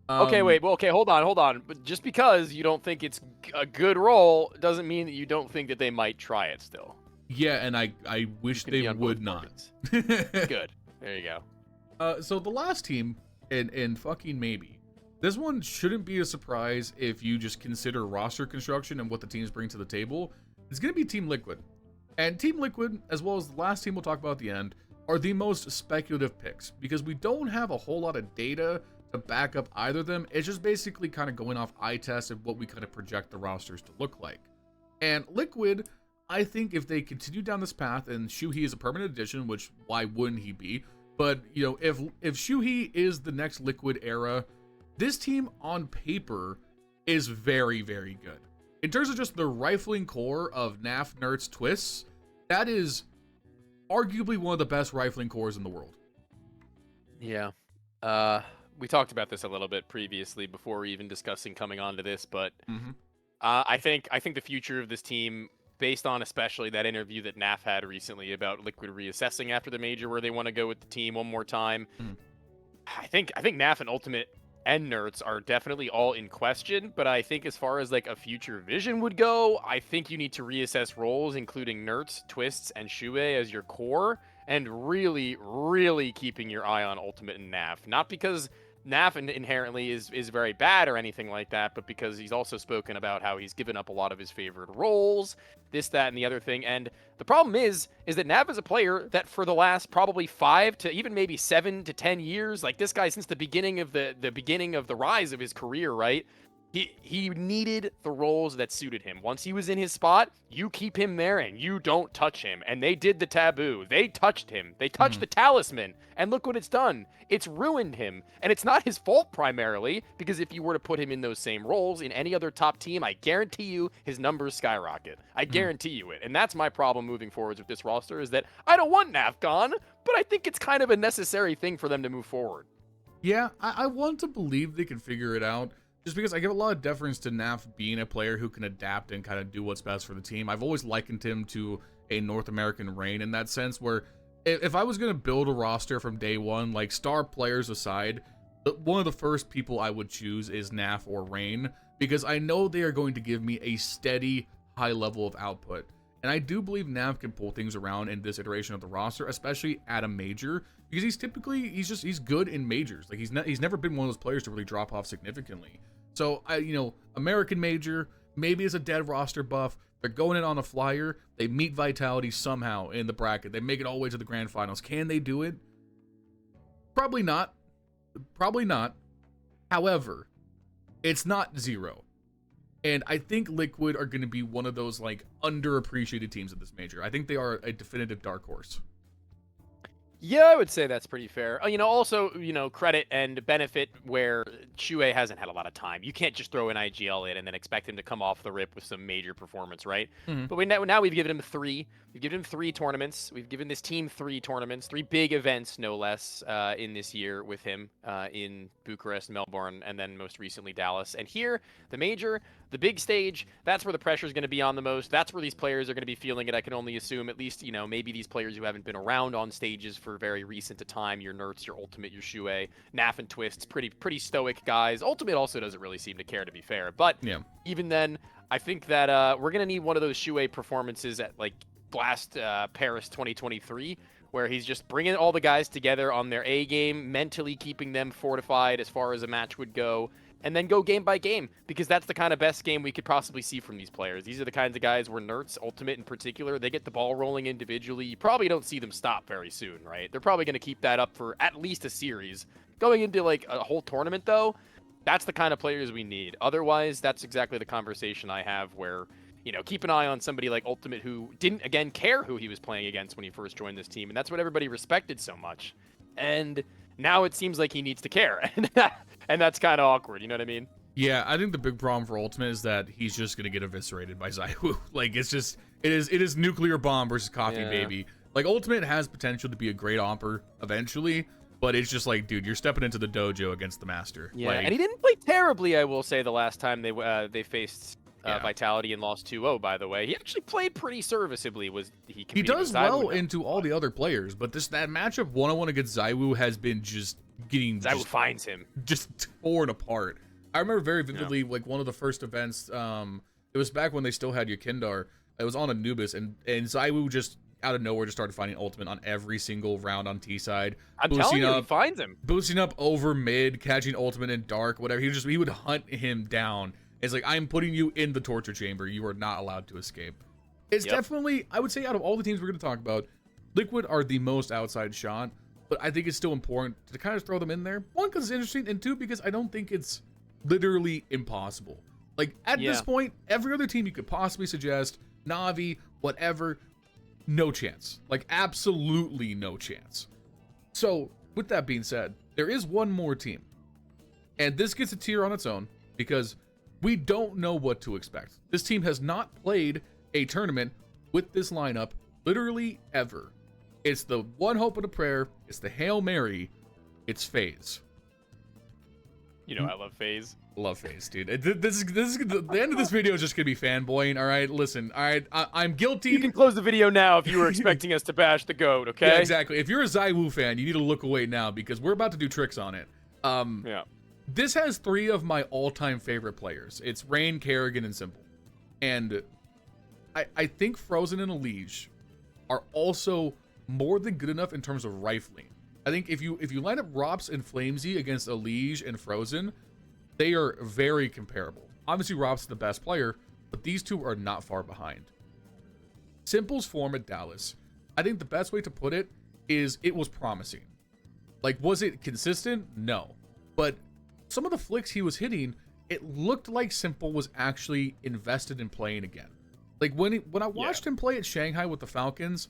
Okay, wait. Well, okay, hold on. But just because you don't think it's a good role doesn't mean that you don't think that they might try it still. Yeah, and I wish they would not. Good. There you go. So the last team, and fucking maybe, this one shouldn't be a surprise if you just consider roster construction and what the teams bring to the table. It's going to be Team Liquid. And Team Liquid, as well as the last team we'll talk about at the end, are the most speculative picks, because we don't have a whole lot of data to back up either of them. It's just basically kind of going off eye tests of what we kind of project the rosters to look like. And Liquid, I think if they continue down this path, and Shuhei is a permanent addition, which why wouldn't he be? But, if Shuhei is the next Liquid era, this team on paper is very, very good. In terms of just the rifling core of NAF, NERTZ, Twists, that is arguably one of the best rifling cores in the world. Yeah. We talked about this a little bit previously before even discussing coming on to this, but I think the future of this team, based on especially that interview that NAF had recently about Liquid reassessing after the major where they want to go with the team one more time, I think NAF and Ultimate and NERTZ are definitely all in question, but I think as far as like a future vision would go, I think you need to reassess roles, including NERTZ, Twists, and Shuhei as your core, and really, really keeping your eye on Ultimate and NAF. Not because NAF inherently is very bad or anything like that, but because he's also spoken about how he's given up a lot of his favorite roles, this, that, and the other thing. And the problem is that NAF is a player that for the last probably 5 to even maybe 7 to 10 years, like this guy since the beginning of the rise of his career, right? He needed the roles that suited him. Once he was in his spot, you keep him there and you don't touch him. And they did the taboo. They touched him. They touched the talisman. And look what it's done. It's ruined him. And it's not his fault primarily, because if you were to put him in those same roles in any other top team, I guarantee you his numbers skyrocket. I guarantee you it. And that's my problem moving forwards with this roster, is that I don't want NAF gone, but I think it's kind of a necessary thing for them to move forward. Yeah, I want to believe they can figure it out. just because I give a lot of deference to Naf being a player who can adapt and kind of do what's best for the team. I've always likened him to a North American Reign in that sense, where if I was going to build a roster from day one, like star players aside, one of the first people I would choose is Naf or Reign, because I know they are going to give me a steady, high level of output. And I do believe Naf can pull things around in this iteration of the roster, especially at a major, because he's good in majors. Like he's never been one of those players to really drop off significantly. So American major, maybe it's a dead roster buff. They're going in on a flyer. They meet Vitality somehow in the bracket. They make it all the way to the grand finals. Can they do it? Probably not. Probably not. However, it's not zero. And I think Liquid are going to be one of those like underappreciated teams at this major. I think they are a definitive dark horse. Yeah, I would say that's pretty fair. Also, credit and benefit where Shuei hasn't had a lot of time. You can't just throw an IGL in and then expect him to come off the rip with some major performance, right? Mm-hmm. But now we've given him 3. We've given him 3 tournaments. We've given this team 3 tournaments, 3 big events, no less, in this year with him in Bucharest, Melbourne, and then most recently Dallas. And here, the major, the big stage, that's where the pressure is going to be on the most. That's where these players are going to be feeling it. I can only assume, at least, maybe these players who haven't been around on stages for very recent a time, your Nerts, your Ultimate, your Shuei, Naf and Twist's pretty stoic guys. Ultimate also doesn't really seem to care, to be fair. But even then, I think that we're going to need one of those Shuei performances at like Blast Paris 2023, where he's just bringing all the guys together on their A game, mentally keeping them fortified as far as a match would go, and then go game by game, because that's the kind of best game we could possibly see from these players. These are the kinds of guys where Nerts, Ultimate in particular, they get the ball rolling individually. You probably don't see them stop very soon, right? They're probably going to keep that up for at least a series. Going into like a whole tournament, though, that's the kind of players we need. Otherwise, that's exactly the conversation I have where, keep an eye on somebody like Ultimate who didn't, again, care who he was playing against when he first joined this team, and that's what everybody respected so much. And now it seems like he needs to care, and that's kind of awkward, you know what I mean? Yeah, I think the big problem for Ultimate is that he's just going to get eviscerated by ZywOo. Like, it is nuclear bomb versus coffee baby. Like, Ultimate has potential to be a great omper eventually, but it's just like, dude, you're stepping into the dojo against the master. Yeah, like, and he didn't play terribly, I will say, the last time they faced Vitality and lost 2-0, by the way. He actually played pretty serviceably. He does well into all the other players, but that matchup one-on-one against ZywOo has been just getting... ZywOo finds him. Just torn apart. I remember very vividly, like, one of the first events, it was back when they still had Yakindar. It was on Anubis, and ZywOo just out of nowhere just started finding Ultimate on every single round on T side. I'm telling you, he finds him. Boosting up over mid, catching Ultimate in dark, whatever. He would hunt him down. It's like, I'm putting you in the torture chamber. You are not allowed to escape. It's definitely, I would say, out of all the teams we're going to talk about, Liquid are the most outside shot, but I think it's still important to kind of throw them in there. 1, because it's interesting, and 2, because I don't think it's literally impossible. Like, at this point, every other team you could possibly suggest, Na'Vi, whatever, no chance. Like, absolutely no chance. So, with that being said, there is one more team, and this gets a tier on its own, because we don't know what to expect. This team has not played a tournament with this lineup literally ever. It's the one hope and a prayer. It's the Hail Mary. It's FaZe. I love FaZe. Love FaZe, dude. This is the end of this video is just gonna be fanboying. All right, listen. All right, I'm guilty. You can close the video now if you were expecting us to bash the GOAT. Okay. Yeah, exactly. If you're a ZywOo fan, you need to look away now because we're about to do tricks on it. This has 3 of my all-time favorite players. It's Rain, Kerrigan, and Simple. And I think Frozen and Elige are also more than good enough in terms of rifling. I think if you line up Rops and Flamesy against Elige and Frozen, they are very comparable. Obviously, Rops is the best player, but these two are not far behind. Simple's form at Dallas, I think the best way to put it is it was promising. Like, was it consistent? No. But some of the flicks he was hitting, it looked like Simple was actually invested in playing again. Like, when I watched him play at Shanghai with the Falcons,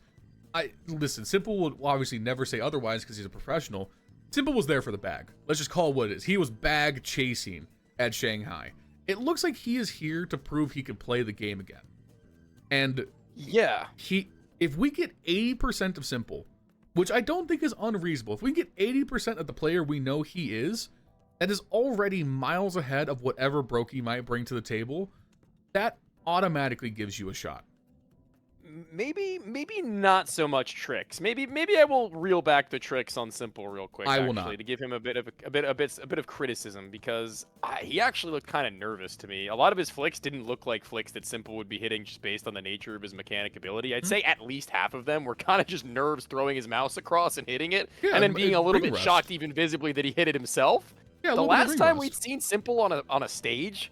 Simple would obviously never say otherwise because he's a professional. Simple was there for the bag. Let's just call it what it is. He was bag chasing at Shanghai. It looks like he is here to prove he can play the game again. And if we get 80% of Simple, which I don't think is unreasonable, if we get 80% of the player we know he is, that is already miles ahead of whatever Brokey might bring to the table, that automatically gives you a shot. Maybe not so much tricks. Maybe I will reel back the tricks on Simple real quick. I will actually, not. to give him a bit of criticism, because he actually looked kind of nervous to me. A lot of his flicks didn't look like flicks that Simple would be hitting just based on the nature of his mechanic ability. I'd say at least half of them were kind of just nerves throwing his mouse across and hitting it, Yeah, and then being a little bit rust. shocked even visibly that he hit it himself. Yeah, The last time we'd rust. seen Simple on a stage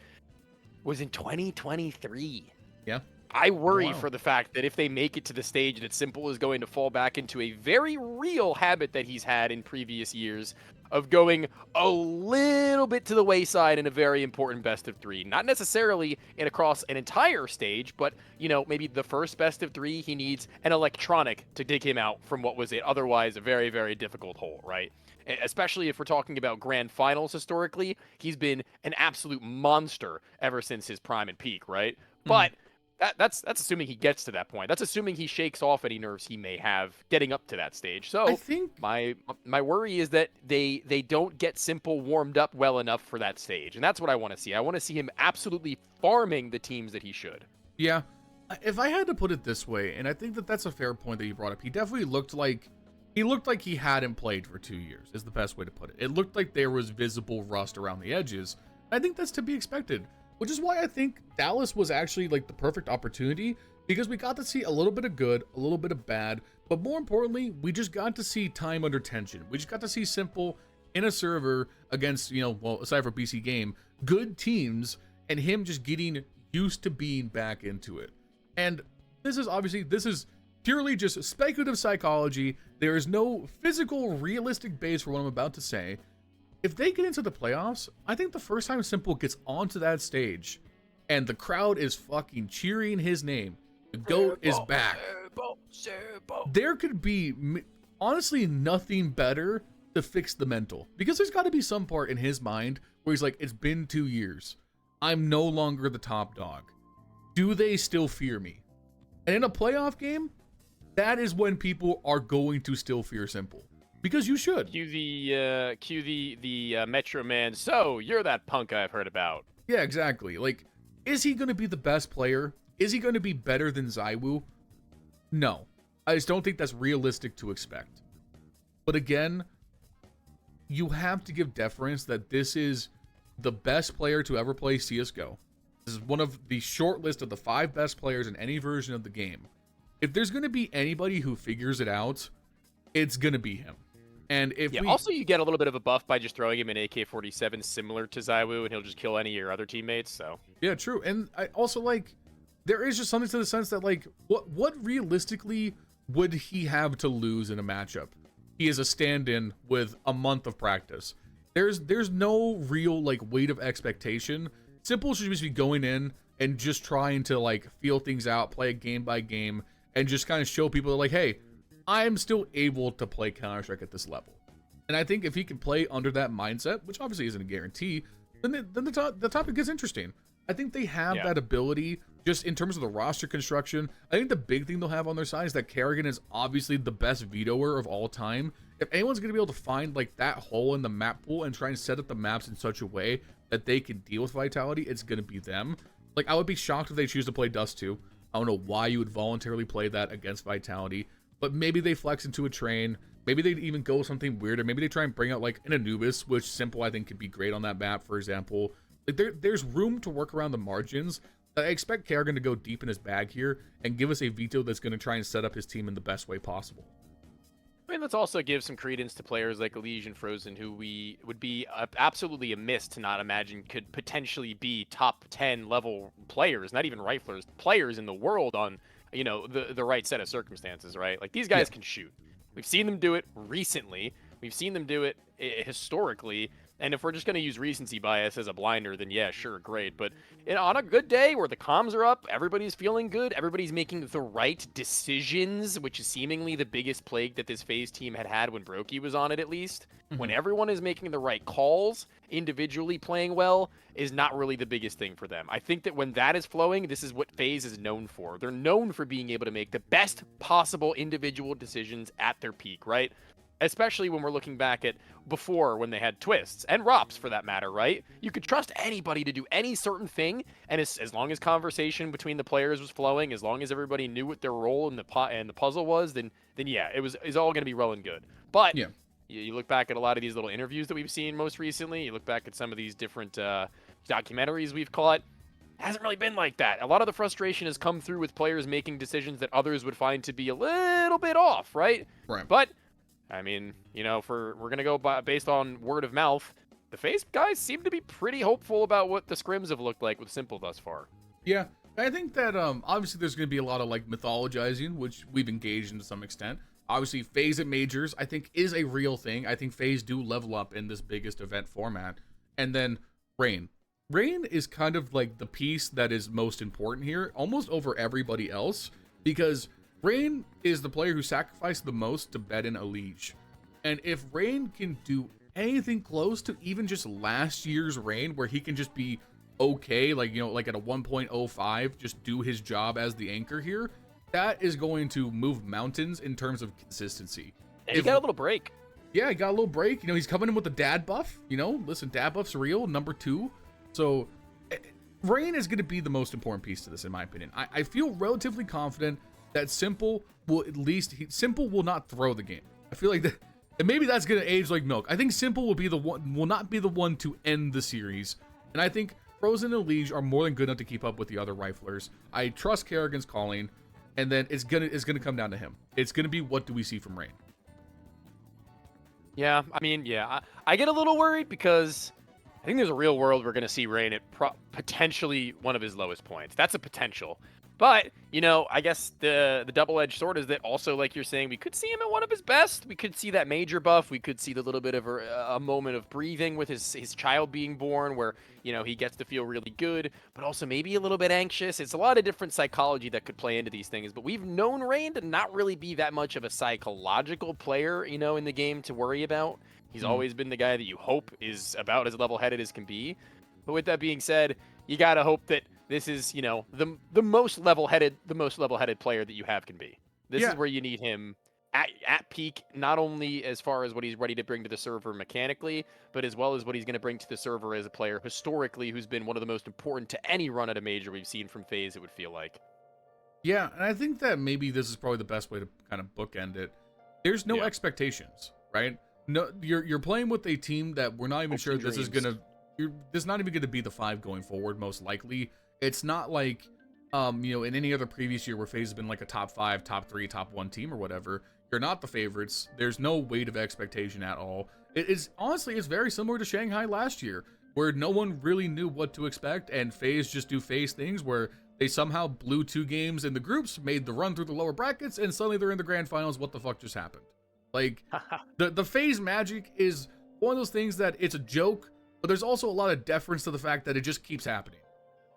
was in 2023. Yeah. I worry for the fact that if they make it to the stage, that Simple is going to fall back into a very real habit that he's had in previous years of going a little bit to the wayside in a very important best of three. Not necessarily across an entire stage, but, maybe the first best of three, he needs an electronic to dig him out from what was otherwise a very, very difficult hole, right? Especially if we're talking about grand finals historically, he's been an absolute monster ever since his prime and peak, right? But that's assuming he gets to that point. That's assuming he shakes off any nerves he may have getting up to that stage. So I think my worry is that they don't get Simple warmed up well enough for that stage, and that's what I want to see. I want to see him absolutely farming the teams that he should. Yeah, if I had to put it this way, and I think that that's a fair point that you brought up, he definitely looked like he hadn't played for 2 years. Is the best way to put it. It looked like there was visible rust around the edges. I think that's to be expected. Which is why I think Dallas was actually like the perfect opportunity, because we got to see a little bit of good, a little bit of bad, but more importantly, we just got to see time under tension. We just got to see Simple in a server against, aside from PC Game, good teams, and him just getting used to being back into it. And this is purely just speculative psychology. There is no physical, realistic base for what I'm about to say. If they get into the playoffs, I think the first time Simple gets onto that stage and the crowd is fucking cheering his name, the GOAT is back. There could be, honestly, nothing better to fix the mental. Because there's got to be some part in his mind where he's like, it's been 2 years. I'm no longer the top dog. Do they still fear me? And in a playoff game, that is when people are going to still fear Simple. Because you should. Cue the Metro Man. So you're that punk I've heard about. Yeah, exactly. Like, is he going to be the best player? Is he going to be better than ZywOo? No, I just don't think that's realistic to expect. But again, you have to give deference that this is the best player to ever play CS:GO. This is one of the short list of the 5 best players in any version of the game. If there's going to be anybody who figures it out, it's going to be him. And if also you get a little bit of a buff by just throwing him an AK-47 similar to ZywOo, and he'll just kill any of your other teammates. So yeah, true. And I also there is just something to the sense that what realistically would he have to lose in a matchup? He is a stand-in with a month of practice. There's no real weight of expectation. Simple should just be going in and just trying to feel things out, play it game by game, and just kind of show people that hey, I'm still able to play Counter-Strike at this level. And I think if he can play under that mindset, which obviously isn't a guarantee, then the topic gets interesting. I think they have that ability just in terms of the roster construction. I think the big thing they'll have on their side is that Kerrigan is obviously the best vetoer of all time. If anyone's going to be able to find that hole in the map pool and try and set up the maps in such a way that they can deal with Vitality, it's going to be them. I would be shocked if they choose to play Dust 2. I don't know why you would voluntarily play that against Vitality. But maybe they flex into a train. Maybe they even go with something weird. Or maybe they try and bring out an Anubis, which Simple I think could be great on that map, for example. There's room to work around the margins. I expect Kerrigan to go deep in his bag here and give us a veto that's going to try and set up his team in the best way possible. I mean, let's also give some credence to players like Elysian Frozen, who we would be absolutely amiss to not imagine could potentially be top 10 level players, not even riflers, players in the world on the right set of circumstances, right? These guys can shoot. We've seen them do it recently. We've seen them do it historically. And if we're just going to use recency bias as a blinder, then yeah, sure, great. But on a good day where the comms are up, everybody's feeling good, everybody's making the right decisions, which is seemingly the biggest plague that this FaZe team had when Brokey was on it, at least. Mm-hmm. When everyone is making the right calls, individually playing well, is not really the biggest thing for them. I think that when that is flowing, this is what FaZe is known for. They're known for being able to make the best possible individual decisions at their peak, right? especially when we're looking back at before when they had twists and ROPS for that matter, right? You could trust anybody to do any certain thing, and as long as conversation between the players was flowing, as long as everybody knew what their role in the puzzle was, then yeah, it's all going to be well and good. But Yeah. you look back at a lot of these little interviews that we've seen most recently. You look back at some of these different documentaries we've caught. Hasn't really been like that. A lot of the frustration has come through with players making decisions that others would find to be a little bit off, right? Right. But I mean, we're gonna go based on word of mouth. The FaZe guys seem to be pretty hopeful about what the scrims have looked like with Simple thus far. Yeah, I think that obviously there's going to be a lot of like mythologizing, which we've engaged in to some extent. Obviously, FaZe at majors, I think, is a real thing. I think FaZe do level up in this biggest event format. And then Rain. Rain is kind of like the piece that is most important here, almost over everybody else, because Rain is the player who sacrificed the most to bet in a Liege. And if Rain can do anything close to even just last year's Rain, where he can just be okay, like, like at a 1.05, just do his job as the anchor here, that is going to move mountains in terms of consistency. And he got a little break. Yeah, he got a little break. He's coming in with the dad buff. Listen, dad buff's real, number 2. So, Rain is going to be the most important piece to this, in my opinion. I feel relatively confident that Simple will Simple will not throw the game. I feel like that, and maybe that's going to age like milk. I think Simple will not be the one to end the series, and I think Frozen and Liege are more than good enough to keep up with the other riflers. I trust Kerrigan's calling, and then it's gonna come down to him. It's gonna be, what do we see from Rain? Yeah, I mean, yeah, I get a little worried because I think there's a real world we're going to see Rain at potentially one of his lowest points. That's a potential. But, I guess the double-edged sword is that also, like you're saying, we could see him at one of his best. We could see that major buff. We could see the little bit of a moment of breathing with his child being born where, he gets to feel really good, but also maybe a little bit anxious. It's a lot of different psychology that could play into these things. But we've known Rain to not really be that much of a psychological player, in the game to worry about. He's always been the guy that you hope is about as level-headed as can be. But with that being said, you got to hope that this is, the most level-headed player that you have can be. This is where you need him at peak, not only as far as what he's ready to bring to the server mechanically, but as well as what he's going to bring to the server as a player historically who's been one of the most important to any run at a major we've seen from FaZe, it would feel like. Yeah, and I think that maybe this is probably the best way to kind of bookend it. There's no expectations, right? No, you're playing with a team that we're not even sure this is gonna. This is not even gonna be the 5 going forward. Most likely, it's not like, in any other previous year where FaZe has been like a top 5, top 3, top 1 team or whatever. You're not the favorites. There's no weight of expectation at all. It is honestly, it's very similar to Shanghai last year, where no one really knew what to expect, and FaZe just do FaZe things where they somehow blew 2 games in the groups, made the run through the lower brackets, and suddenly they're in the grand finals. What the fuck just happened? Like, the FaZe magic is one of those things that it's a joke, but there's also a lot of deference to the fact that it just keeps happening.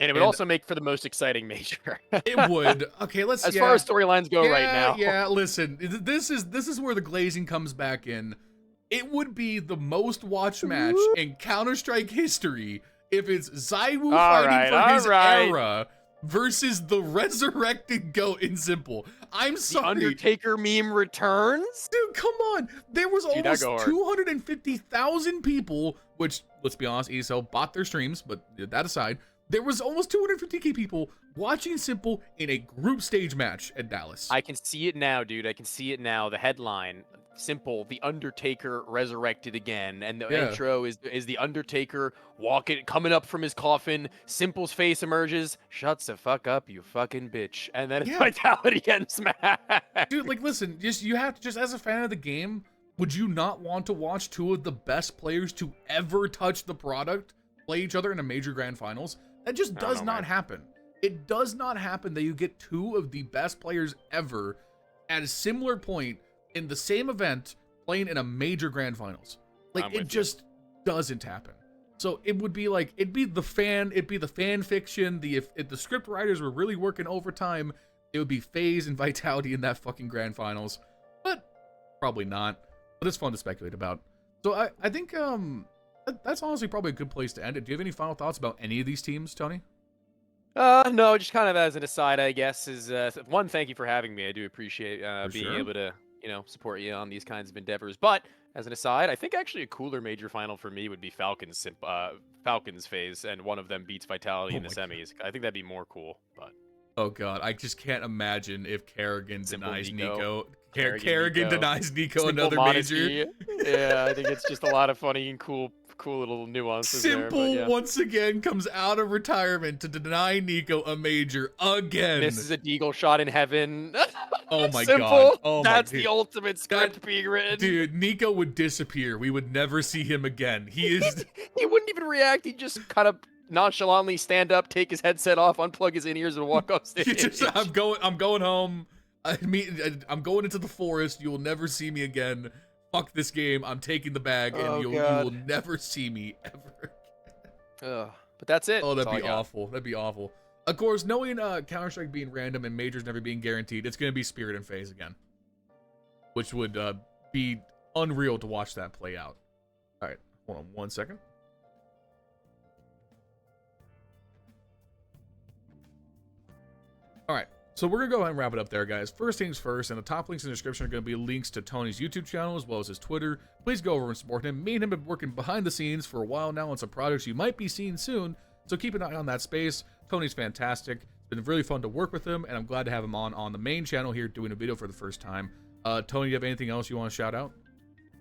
And it would also make for the most exciting major. It would. Okay, let's. As far as storylines go right now. Yeah, listen. This is where the glazing comes back in. It would be the most watched match in Counter-Strike history if it's ZywOo fighting for his era versus the resurrected GOAT in Simple. I'm sorry. The Undertaker meme returns? Dude, come on. There was almost 250,000 people, which, let's be honest, ESL bought their streams, but that aside, there was almost 250k people watching Simple in a group stage match at Dallas. I can see it now, dude. I can see it now. The headline, Simple, the Undertaker resurrected again, and the intro is the Undertaker coming up from his coffin. Simple's face emerges. Shuts the fuck up, you fucking bitch. And then it's Vitality and Smash. Dude, like, listen, you have to, just as a fan of the game, would you not want to watch 2 of the best players to ever touch the product play each other in a major grand finals? That just does not happen. It does not happen that you get 2 of the best players ever at a similar point in the same event playing in a major grand finals. Like, it just doesn't happen. So it would be like, it'd be the fan fiction. If the script writers were really working overtime, it would be FaZe and Vitality in that fucking grand finals. But probably not. But it's fun to speculate about. So I think that's honestly probably a good place to end it. Do you have any final thoughts about any of these teams, Tony? No, just kind of as an aside, I guess, is one, thank you for having me. I do appreciate being able to, support you on these kinds of endeavors. But as an aside, I think actually a cooler major final for me would be Falcons phase, and one of them beats Vitality in the semis. I think that'd be more cool. But oh god, I just can't imagine if Kerrigan denies Nico. Kerrigan denies Nico Simple another modesty. major. Yeah, I think it's just a lot of funny and cool little nuances Simple there. But yeah. once again comes out of retirement to deny Nico a major again. This is a deagle shot in heaven. Oh my Simple. god. Oh That's my, the ultimate script being written. Dude, Nico would disappear. We would never see him again. He is He wouldn't even react. He'd just kind of nonchalantly stand up, take his headset off, unplug his in-ears, and walk off stage. I'm going home. I'm going into the forest. You will never see me again. Fuck this game. I'm taking the bag, and you will never see me ever. But that's it. Oh, that'd be awful. That'd be awful. Of course, knowing Counter-Strike being random and majors never being guaranteed, it's going to be Spirit and FaZe again. Which would be unreal to watch that play out. All right, hold on 1 second. All right, so we're going to go ahead and wrap it up there, guys. First things first, and the top links in the description are going to be links to Tony's YouTube channel as well as his Twitter. Please go over and support him. Me and him have been working behind the scenes for a while now on some projects you might be seeing soon, so keep an eye on that space. Tony's fantastic. It's been really fun to work with him, and I'm glad to have him on the main channel here doing a video for the first time. Tony, do you have anything else you want to shout out?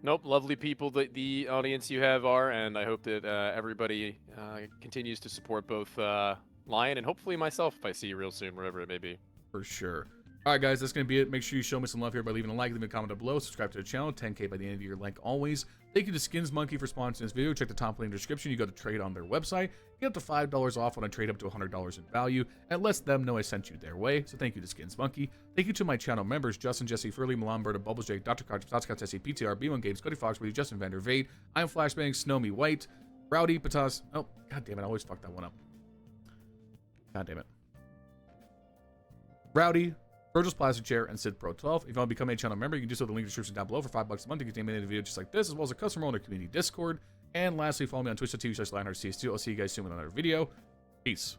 Nope, lovely people that the audience you have are, and I hope that everybody continues to support both Lion and hopefully myself if I see you real soon, wherever it may be. For sure. All right, guys, that's going to be it. Make sure you show me some love here by leaving a like, leaving a comment down below, subscribe to the channel, 10K by the end of the year, like always. Thank you to Skins Monkey for sponsoring this video. Check the top link in the description. You go to trade on their website. Get up to $5 off on a trade up to $100 in value, and lets them know I sent you their way. So thank you to Skins Monkey. Thank you to my channel members, Justin, Jesse, Furley, Milan Berta, Bubblesj, Dr. Cocktor, Patatas Kaftesi, PTR, B1 Games, Cody Foxworthy, Justin Vander Veit, I'm Flashbang, Snowy White, Rowdy, Patatas. Oh, god damn it, I always fuck that one up. God damn it. Rowdy, Vergil'sPlasticChair, and Sid Pro 12. If you want to become a channel member, you can do so in the link in the description down below for $5 a month. You can take a video just like this, as well as a custom role in our community Discord. And lastly, follow me on Twitch.tv/LionHeartZ. I'll see you guys soon with another video. Peace.